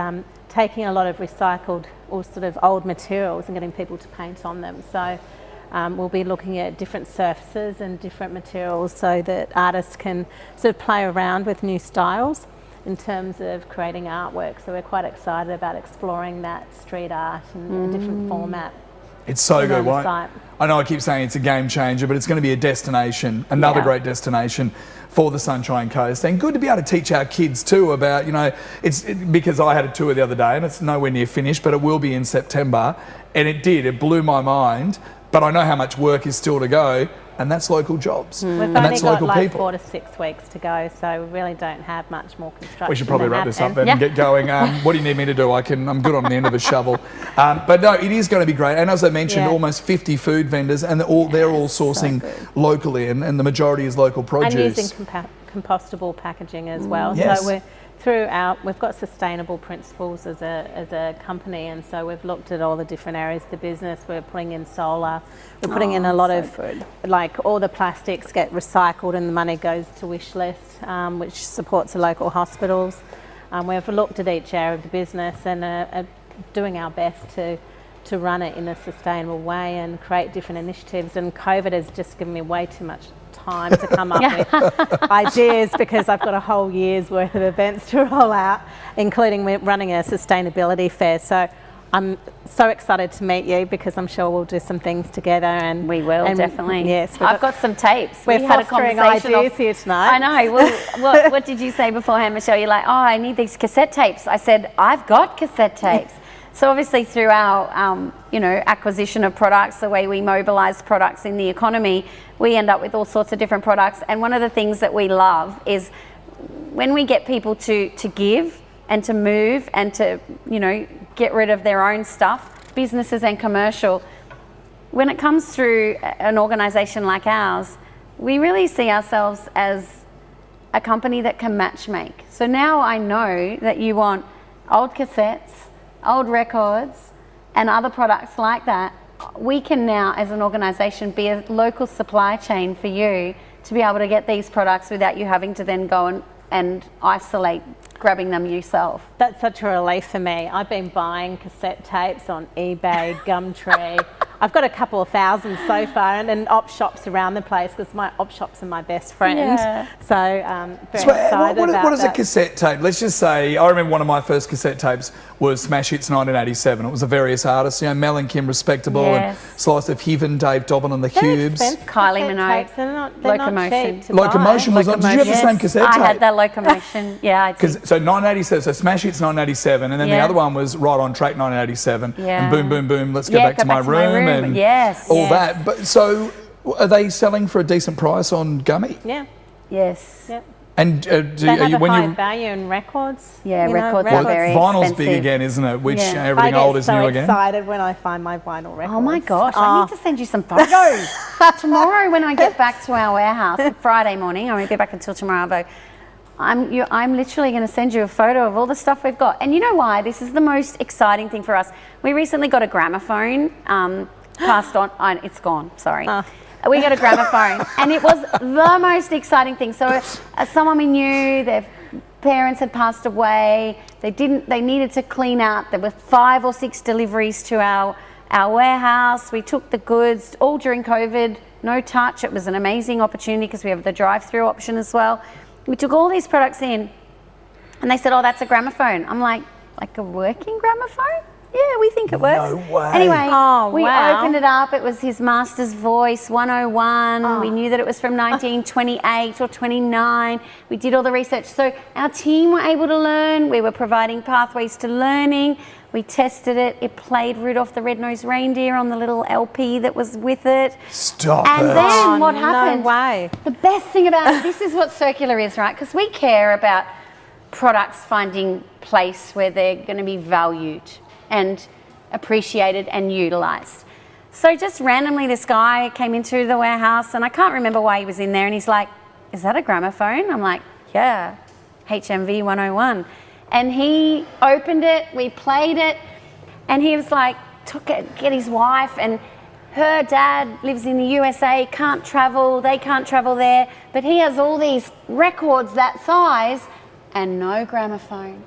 taking a lot of recycled or sort of old materials and getting people to paint on them. So we'll be looking at different surfaces and different materials so that artists can sort of play around with new styles in terms of creating artwork. So we're quite excited about exploring that street art in a different format. It's so on good. the Why? site. I know I keep saying it's a game changer, but it's going to be a destination, another Yeah. great destination for the Sunshine Coast. And good to be able to teach our kids too about, because I had a tour the other day and it's nowhere near finished, but it will be in September. And it blew my mind, but I know how much work is still to go. And that's local jobs. We've And only that's got local like people. 4 to 6 weeks to go, so we really don't have much more construction. We should probably to wrap this up happen. then and get going. What do you need me to do? I'm good on the end of a shovel. But no, it is going to be great. And as I mentioned, Yeah. almost 50 food vendors, and they're all sourcing locally, and the majority is local produce. And using compostable packaging as well. Yes. So we've got sustainable principles as a company, and so we've looked at all the different areas of the business. We're putting in solar. We're putting in a lot of, like, all the plastics get recycled and the money goes to Wishlist, which supports the local hospitals. We've looked at each area of the business and are doing our best to run it in a sustainable way and create different initiatives. And COVID has just given me way too much time to come up with ideas, because I've got a whole year's worth of events to roll out, including running a sustainability fair. So I'm so excited to meet you, because I'm sure we'll do some things together. And We will, definitely. Yes, I've got some tapes. we're We had a fostering conversation ideas here tonight. I know. Well, what did you say beforehand, Michelle? You're like, I need these cassette tapes. I said, I've got cassette tapes. So obviously through our, acquisition of products, the way we mobilise products in the economy, we end up with all sorts of different products. And one of the things that we love is when we get people to give and to move and to, get rid of their own stuff, businesses and commercial. When it comes through an organisation like ours, we really see ourselves as a company that can matchmake. So now I know that you want old cassettes, old records, and other products like that. We can now, as an organisation, be a local supply chain for you to be able to get these products without you having to then go and isolate grabbing them yourself. That's such a relief for me. I've been buying cassette tapes on eBay, Gumtree. I've got a couple of thousand so far, and op shops around the place, because my op shops are my best friend. Yeah. So very excited about what is a that. cassette tape? Let's just say, I remember one of my first cassette tapes was Smash Hits 1987. It was the various artists, Mel and Kim Respectable, Yes. and Slice of Heaven, Dave Dobbin and the They're Cubes. expensive Kylie cassette Minogue. tapes. They're not Locomotion. cheap to buy. Locomotion was on. Did you have the same cassette I tape? had that Locomotion. Yeah, I did. So 1987, so Smash Hits 1987, and then the Yeah. other one was Right on Track 1987, Yeah. and Boom Boom Boom, Let's Go Yeah, Back to My Room, and Yes. all Yes. that. But so, are they selling for a decent price on Gummy? Yeah, Yes. yeah. And They have a when high you value in records. Yeah, you know, records are very vinyl's expensive. big again, isn't it? Which Yeah. everything I old get is so new again. excited when I find my vinyl records. Oh my gosh, I need to send you some photos. Tomorrow when I get back to our warehouse, Friday morning, I won't be back until tomorrow, but I'm literally going to send you a photo of all the stuff we've got. And you know why? This is the most exciting thing for us. We recently got a gramophone passed on. It's gone, sorry. We got a gramophone, and it was the most exciting thing. So someone we knew, their parents had passed away. They needed to clean out. There were 5 or 6 deliveries to our warehouse. We took the goods all during COVID, no touch. It was an amazing opportunity because we have the drive-through option as well. We took all these products in, and they said, "Oh, that's a gramophone." I'm like a working gramophone? Yeah, we think it works. No way. Anyway, Oh, we wow. opened it up. It was his master's voice, 101. We knew that it was from 1928 or 29. We did all the research. So our team were able to learn. We were providing pathways to learning. We tested it. It played Rudolph the Red-Nosed Reindeer on the little LP that was with it. Stop And it. then what no happened? way. The best thing about it, this is what Circular is, right? Because we care about products finding place where they're going to be valued and appreciated and utilised. So just randomly this guy came into the warehouse, and I can't remember why he was in there, and he's like, "Is that a gramophone?" I'm like, "Yeah, HMV 101. And he opened it, we played it, and he was like, took it, get his wife, and her dad lives in the USA, can't travel, they can't travel there, but he has all these records that size and no gramophone.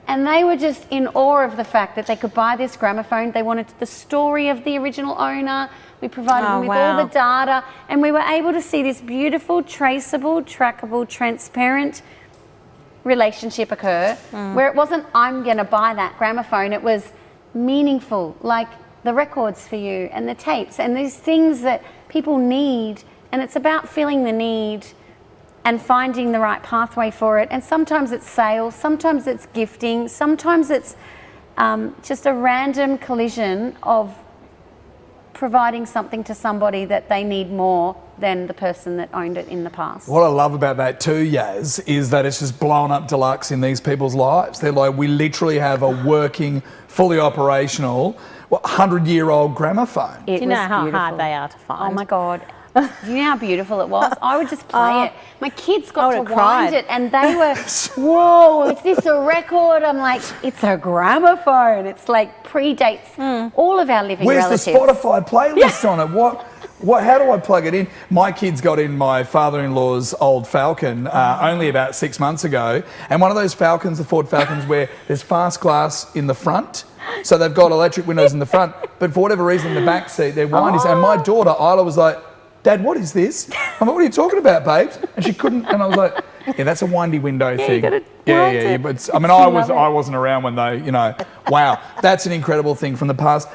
And they were just in awe of the fact that they could buy this gramophone. They wanted the story of the original owner. We provided them with all the data, and we were able to see this beautiful, traceable, trackable, transparent relationship occur where it wasn't, I'm going to buy that gramophone. It was meaningful. Like, the records for you and the tapes and these things that people need, and it's about filling the need and finding the right pathway for it. And sometimes it's sales, sometimes it's gifting, sometimes it's just a random collision of providing something to somebody that they need more than the person that owned it in the past. What I love about that too, Yaz, is that it's just blown up deluxe in these people's lives. They're like, we literally have a working, fully operational, 100-year-old gramophone. Do you know how hard they are to find? Oh my God. Do you know how beautiful it was? I would just play it. My kids got to wind it and they were, whoa, is this a record? I'm like, it's a gramophone. It's like predates all of our living relatives. Where's the Spotify playlist on it? How do I plug it in? My kids got in my father-in-law's old Falcon only about 6 months ago. And one of those Falcons, the Ford Falcons, where there's fast glass in the front. So they've got electric windows in the front. But for whatever reason, in the back seat, they're windies. And my daughter, Isla, was like, Dad, what is this? I'm like, what are you talking about, babes? And she couldn't, and I was like, yeah, that's a windy window thing. Yeah. But I mean, I wasn't around when they, wow, that's an incredible thing from the past.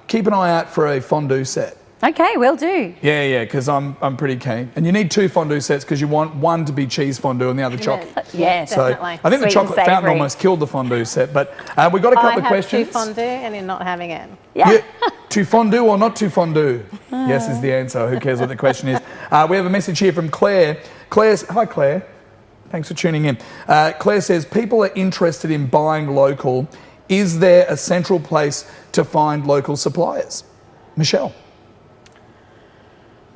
Keep an eye out for a fondue set. Okay, will do. Yeah, because I'm pretty keen. And you need 2 fondue sets because you want one to be cheese fondue and the other chocolate. Yes, so definitely. I think the chocolate fountain almost killed the fondue set. But we've got a couple of questions. I have 2 fondue and you're not having it. Yeah. To fondue or not to fondue? Yes is the answer. Who cares what the question is? We have a message here from Claire. Hi, Claire. Thanks for tuning in. Claire says, people are interested in buying local. Is there a central place to find local suppliers? Michelle.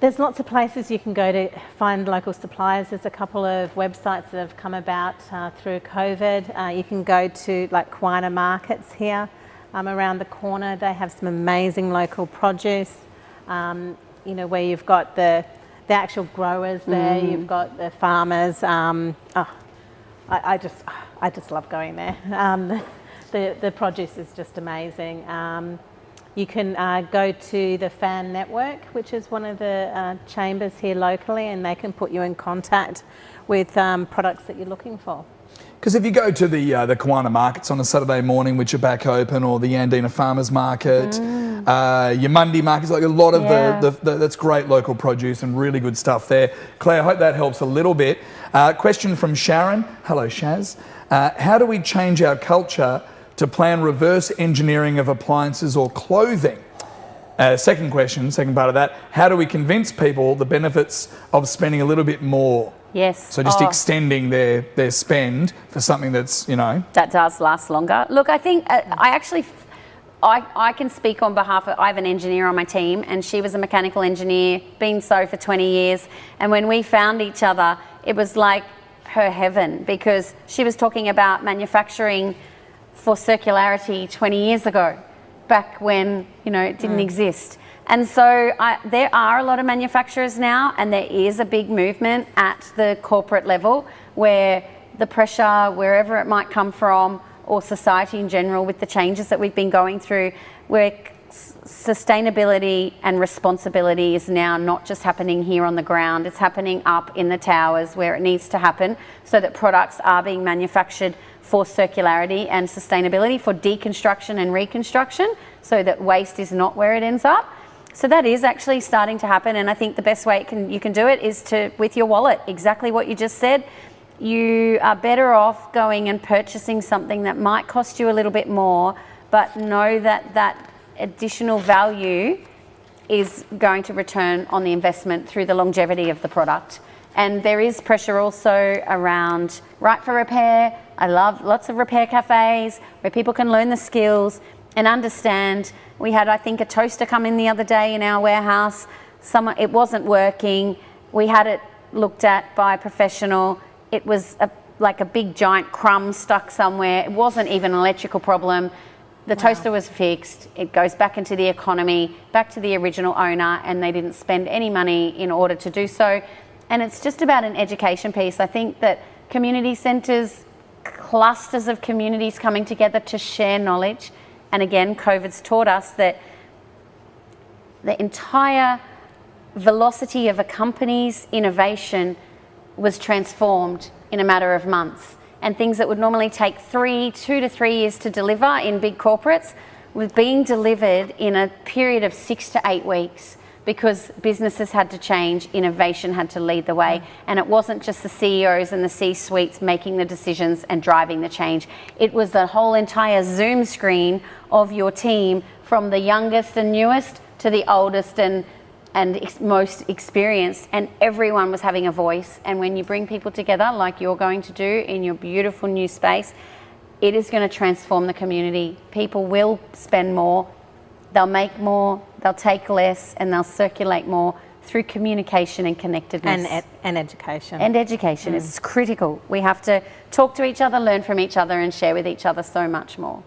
There's lots of places you can go to find local suppliers. There's a couple of websites that have come about through COVID. You can go to like Quina Markets here around the corner. They have some amazing local produce, where you've got the actual growers there, you've got the farmers. I just love going there. The produce is just amazing. You can go to the Fan Network, which is one of the chambers here locally, and they can put you in contact with products that you're looking for. Because if you go to the Quina Markets on a Saturday morning, which are back open, or the Yandina Farmers Market, your Monday markets, like a lot of that's great local produce and really good stuff there. Claire, I hope that helps a little bit. Question from Sharon. Hello, Shaz. How do we change our culture to plan reverse engineering of appliances or clothing? Second question, second part of that, how do we convince people the benefits of spending a little bit more? Yes. So just extending their spend for something that's, that does last longer. Look, I think I can speak on behalf of, I have an engineer on my team and she was a mechanical engineer, been so for 20 years. And when we found each other, it was like her heaven, because she was talking about manufacturing for circularity 20 years ago, back when, it didn't exist. And so there are a lot of manufacturers now, and there is a big movement at the corporate level where the pressure, wherever it might come from, or society in general, with the changes that we've been going through, where sustainability and responsibility is now not just happening here on the ground, it's happening up in the towers where it needs to happen, so that products are being manufactured for circularity and sustainability, for deconstruction and reconstruction, so that waste is not where it ends up. So that is actually starting to happen, and I think the best way you can do it is with your wallet, exactly what you just said. You are better off going and purchasing something that might cost you a little bit more, but know that that additional value is going to return on the investment through the longevity of the product. And there is pressure also around Right for Repair. I love lots of repair cafes where people can learn the skills and understand. We had, I think, a toaster come in the other day in our warehouse. It wasn't working. We had it looked at by a professional. It was like a big giant crumb stuck somewhere. It wasn't even an electrical problem. The toaster was fixed. It goes back into the economy, back to the original owner, and they didn't spend any money in order to do so. And it's just about an education piece. I think that community centres, clusters of communities coming together to share knowledge. And again, COVID's taught us that the entire velocity of a company's innovation was transformed in a matter of months. And things that would normally take 2 to 3 years to deliver in big corporates was being delivered in a period of 6 to 8 weeks, because businesses had to change, innovation had to lead the way. And it wasn't just the CEOs and the C-suites making the decisions and driving the change. It was the whole entire Zoom screen of your team, from the youngest and newest to the oldest and most experienced, and everyone was having a voice. And when you bring people together like you're going to do in your beautiful new space, it is going to transform the community. People will spend more, they'll make more, they'll take less, and they'll circulate more through communication and connectedness. And education. And education is critical. We have to talk to each other, learn from each other, and share with each other so much more.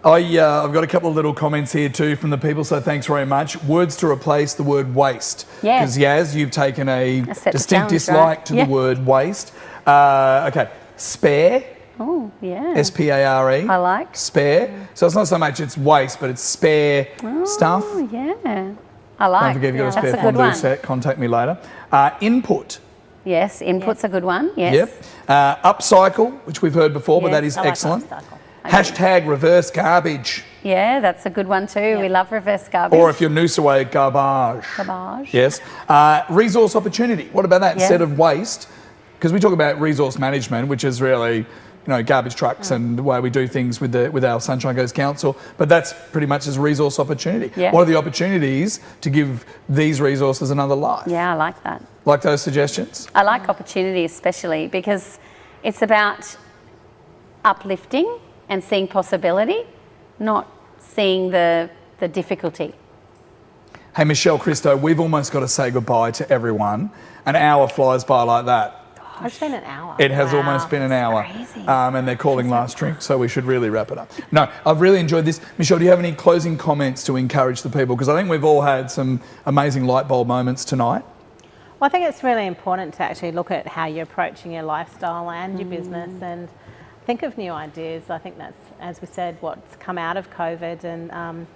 I've got a couple of little comments here too from the people, so thanks very much. Words to replace the word waste. Yeah. Because Yaz, you've taken a set the distinct challenge, dislike right? to the word waste. Okay, spare. Oh, yeah. S-P-A-R-E. I like. Spare. So it's not so much it's waste, but it's spare stuff. Oh, yeah. I like. Don't forget, if you've got a That's spare a good fondue one. set, contact me later. Input. Yes, input's a good one. Yes. Yep. Upcycle, which we've heard before, but Yes, that is I like excellent. upcycle. Hashtag reverse garbage. Yeah, that's a good one too. We love reverse garbage. Or if you're Noosa, garbage. Garbage. Yes. Resource opportunity. What about that? Yeah. Instead of waste, because we talk about resource management, which is really, garbage trucks and the way we do things with our Sunshine Coast Council, but that's pretty much as resource opportunity. Yeah. What are the opportunities to give these resources another life? Yeah, I like that. Like those suggestions? I like opportunity especially because it's about uplifting and seeing possibility, not seeing the difficulty. Hey, Michelle Christo, we've almost got to say goodbye to everyone. An hour flies by like that. It's been an hour. It has Wow. almost been an hour. crazy. And they're calling last drink, so we should really wrap it up. No, I've really enjoyed this. Michelle, do you have any closing comments to encourage the people? Because I think we've all had some amazing light bulb moments tonight. Well, I think it's really important to actually look at how you're approaching your lifestyle and your business, and think of new ideas. I think that's, as we said, what's come out of COVID,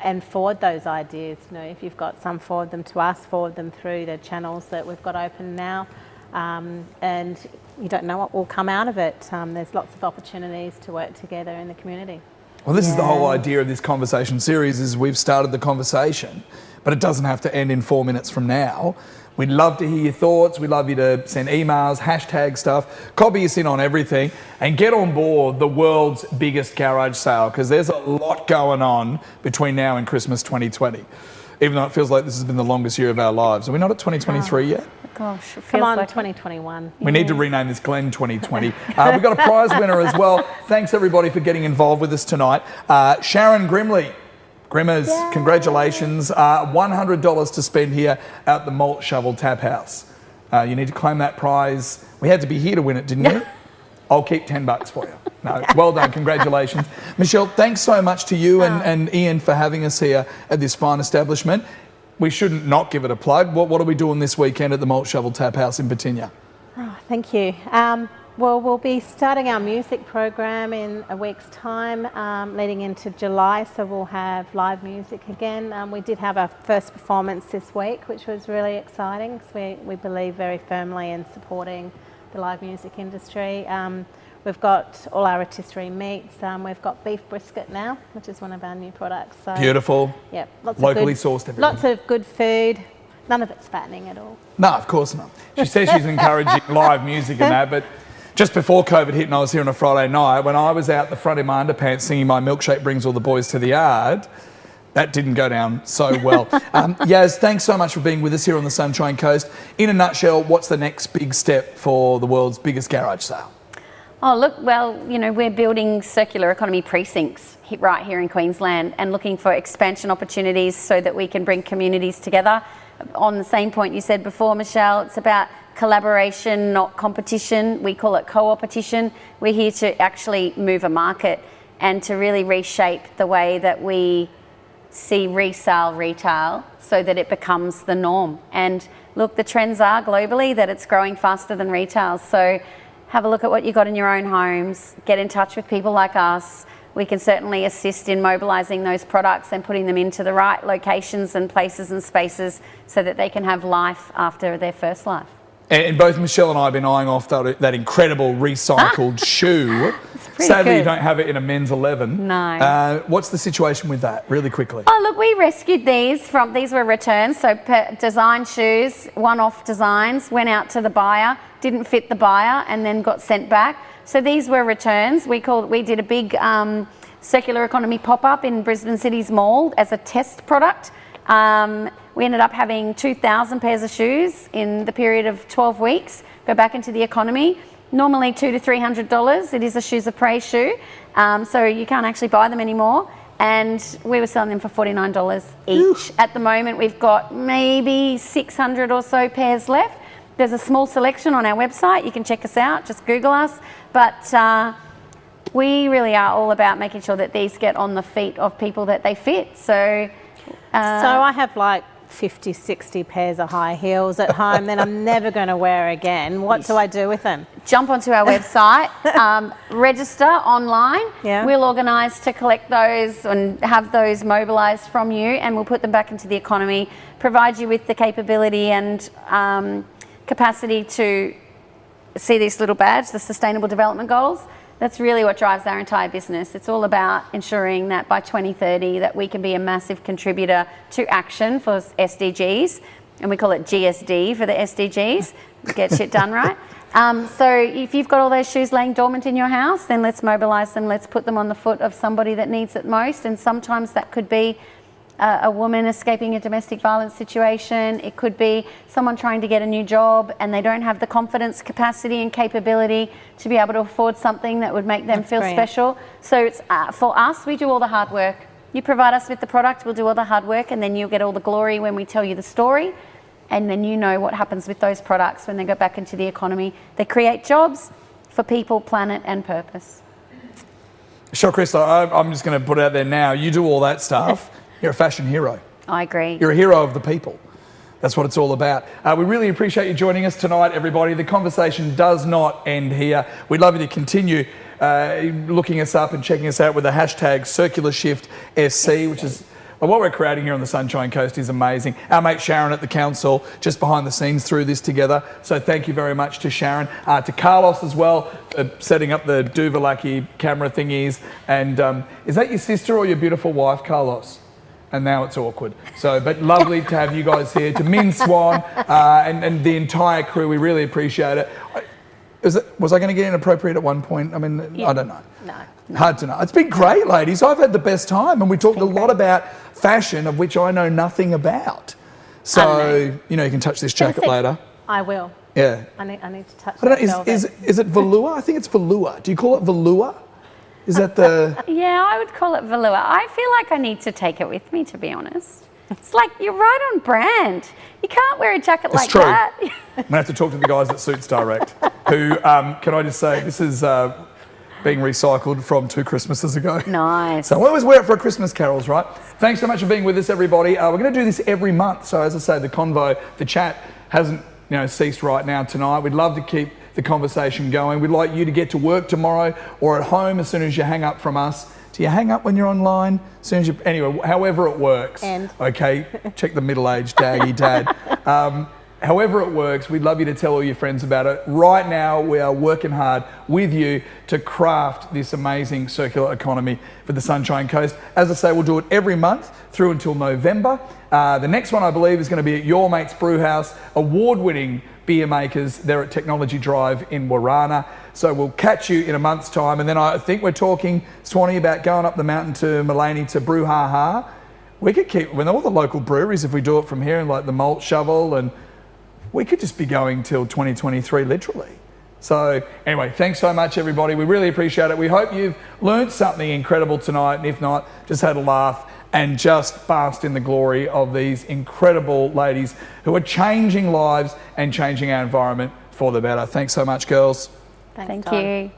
and forward those ideas. If you've got some, forward them to us, forward them through the channels that we've got open now. And you don't know what will come out of it. There's lots of opportunities to work together in the community. Well, this is the whole idea of this conversation series, is we've started the conversation, but it doesn't have to end in 4 minutes from now. We'd love to hear your thoughts. We'd love you to send emails, hashtag stuff, copy us in on everything, and get on board the world's biggest garage sale, because there's a lot going on between now and Christmas 2020. Even though it feels like this has been the longest year of our lives. Are we not at 2023 yet? Gosh, it feels Come on, like 2021. We need to rename this Glen 2020. We've got a prize winner as well. Thanks everybody for getting involved with us tonight. Sharon Grimley. Grimmers, congratulations. $100 to spend here at the Malt Shovel Tap House. You need to claim that prize. We had to be here to win it, didn't you? I'll keep $10 for you. No, well done, congratulations. Michelle, thanks so much to you and Ian for having us here at this fine establishment. We shouldn't not give it a plug. What are we doing this weekend at the Malt Shovel Tap House in Batinia? Oh, thank you. Well, we'll be starting our music program in a week's time, leading into July, so we'll have live music again. We did have our first performance this week, which was really exciting, because we believe very firmly in supporting the live music industry. We've got all our rotisserie meats. We've got beef brisket now, which is one of our new products. So, Beautiful. Yep, lots Locally of sourced everything. Lots of good food. None of it's fattening at all. No, of course not. She says she's encouraging live music and that, but just before COVID hit and I was here on a Friday night, when I was out the front in my underpants singing My Milkshake Brings All the Boys to the Yard, that didn't go down so well. Yaz, thanks so much for being with us here on the Sunshine Coast. In a nutshell, what's the next big step for the world's biggest garage sale? Oh, look, well, we're building circular economy precincts right here in Queensland and looking for expansion opportunities so that we can bring communities together. On the same point you said before, Michelle, it's about collaboration, not competition. We call it co-opetition. We're here to actually move a market and to really reshape the way that we see resale retail so that it becomes the norm. And look, the trends are globally that it's growing faster than retail. So have a look at what you got in your own homes, get in touch with people like us. We can certainly assist in mobilising those products and putting them into the right locations and places and spaces so that they can have life after their first life. And both Michelle and I have been eyeing off that incredible recycled shoe. Sadly, good. you don't have it in a men's 11. No. What's the situation with that, really quickly? Oh, look, we rescued these these were returns. So design shoes, one-off designs, went out to the buyer, didn't fit the buyer, and then got sent back. So these were returns. We did a big circular economy pop-up in Brisbane City's mall as a test product. We ended up having 2,000 pairs of shoes in the period of 12 weeks, go back into the economy. Normally $200 to $300. It is a Shoes of Praise shoe, so you can't actually buy them anymore. And we were selling them for $49 each. At the moment, we've got maybe 600 or so pairs left. There's a small selection on our website. You can check us out, just Google us. But we really are all about making sure that these get on the feet of people that they fit. So I have like 50, 60 pairs of high heels at home that I'm never going to wear again. What do I do with them? Jump onto our website, register online. Yeah. We'll organise to collect those and have those mobilised from you, and we'll put them back into the economy, provide you with the capability and capacity to see this little badge, the Sustainable Development Goals. That's really what drives our entire business. It's all about ensuring that by 2030 that we can be a massive contributor to action for SDGs, and we call it GSD for the SDGs, get shit done right. So if you've got all those shoes laying dormant in your house, then let's mobilise them, let's put them on the foot of somebody that needs it most, and sometimes that could be a woman escaping a domestic violence situation. It could be someone trying to get a new job and they don't have the confidence, capacity and capability to be able to afford something that would make them feel special. So it's, for us, we do all the hard work. You provide us with the product, we'll do all the hard work, and then you'll get all the glory when we tell you the story. And then you know what happens with those products when they go back into the economy. They create jobs for people, planet and purpose. Sure, Chris, I'm just going to put it out there now. You do all that stuff. You're a fashion hero. I agree. You're a hero of the people. That's what it's all about. We really appreciate you joining us tonight, everybody. The conversation does not end here. We'd love you to continue looking us up and checking us out with the hashtag CircularShiftSC, which is what we're creating here on the Sunshine Coast is amazing. Our mate Sharon at the council, just behind the scenes, threw this together. So thank you very much to Sharon, to Carlos as well, for setting up the Duvalaki camera thingies. And is that your sister or your beautiful wife, Carlos? And now it's awkward. So, but lovely to have you guys here, to Min Swan and the entire crew. We really appreciate it. Was I going to get inappropriate at one point? I mean, I don't know. No. Hard to know. It's been great, ladies. I've had the best time, and we talked a lot about fashion, of which I know nothing about. So, you know, you can touch this jacket later. I will. Yeah. I need to touch I don't know, is it velour? I think it's velour. Do you call it velour? Is that the... Yeah, I would call it velour. I feel like I need to take it with me, to be honest. It's like, you're right on brand. You can't wear a jacket like that. I'm going to have to talk to the guys at Suits Direct, who, can I just say, this is being recycled from 2 Christmases ago. Nice. So we always wear it for Christmas carols, right? Thanks so much for being with us, everybody. We're going to do this every month. So as I say, the convo, the chat hasn't ceased right now tonight. We'd love to keep the conversation going. We'd like you to get to work tomorrow or at home as soon as you hang up from us. Do you hang up when you're online? As soon as you, anyway, however it works. Okay, check the middle-aged daggy dad. However it works, we'd love you to tell all your friends about it. Right now, we are working hard with you to craft this amazing circular economy for the Sunshine Coast. As I say, we'll do it every month through until November. The next one, I believe, is going to be at Your Mate's Brewhouse, award-winning beer makers there at Technology Drive in Warana. So we'll catch you in a month's time. And then I think we're talking, Swanee, about going up the mountain to Maleny to Brouhaha. We could keep, with all the local breweries, if we do it from here, and like the Malt Shovel, and we could just be going till 2023, literally. So anyway, thanks so much, everybody. We really appreciate it. We hope you've learned something incredible tonight, and if not, just had a laugh and just basked in the glory of these incredible ladies who are changing lives and changing our environment for the better. Thanks so much, girls. Thank you.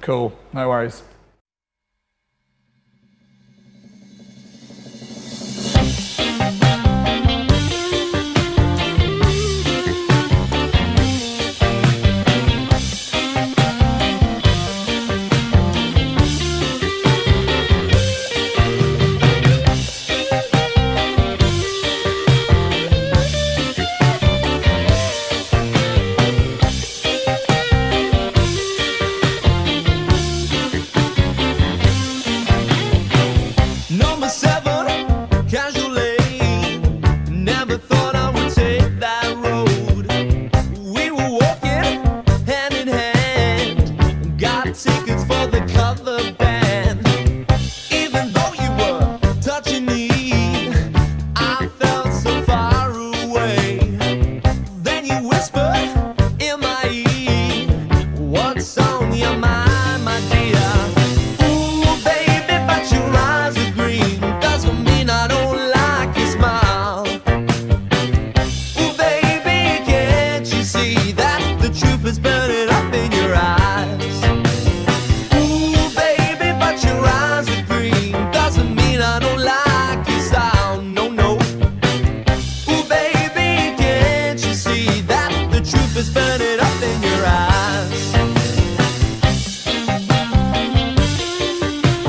Cool, no worries.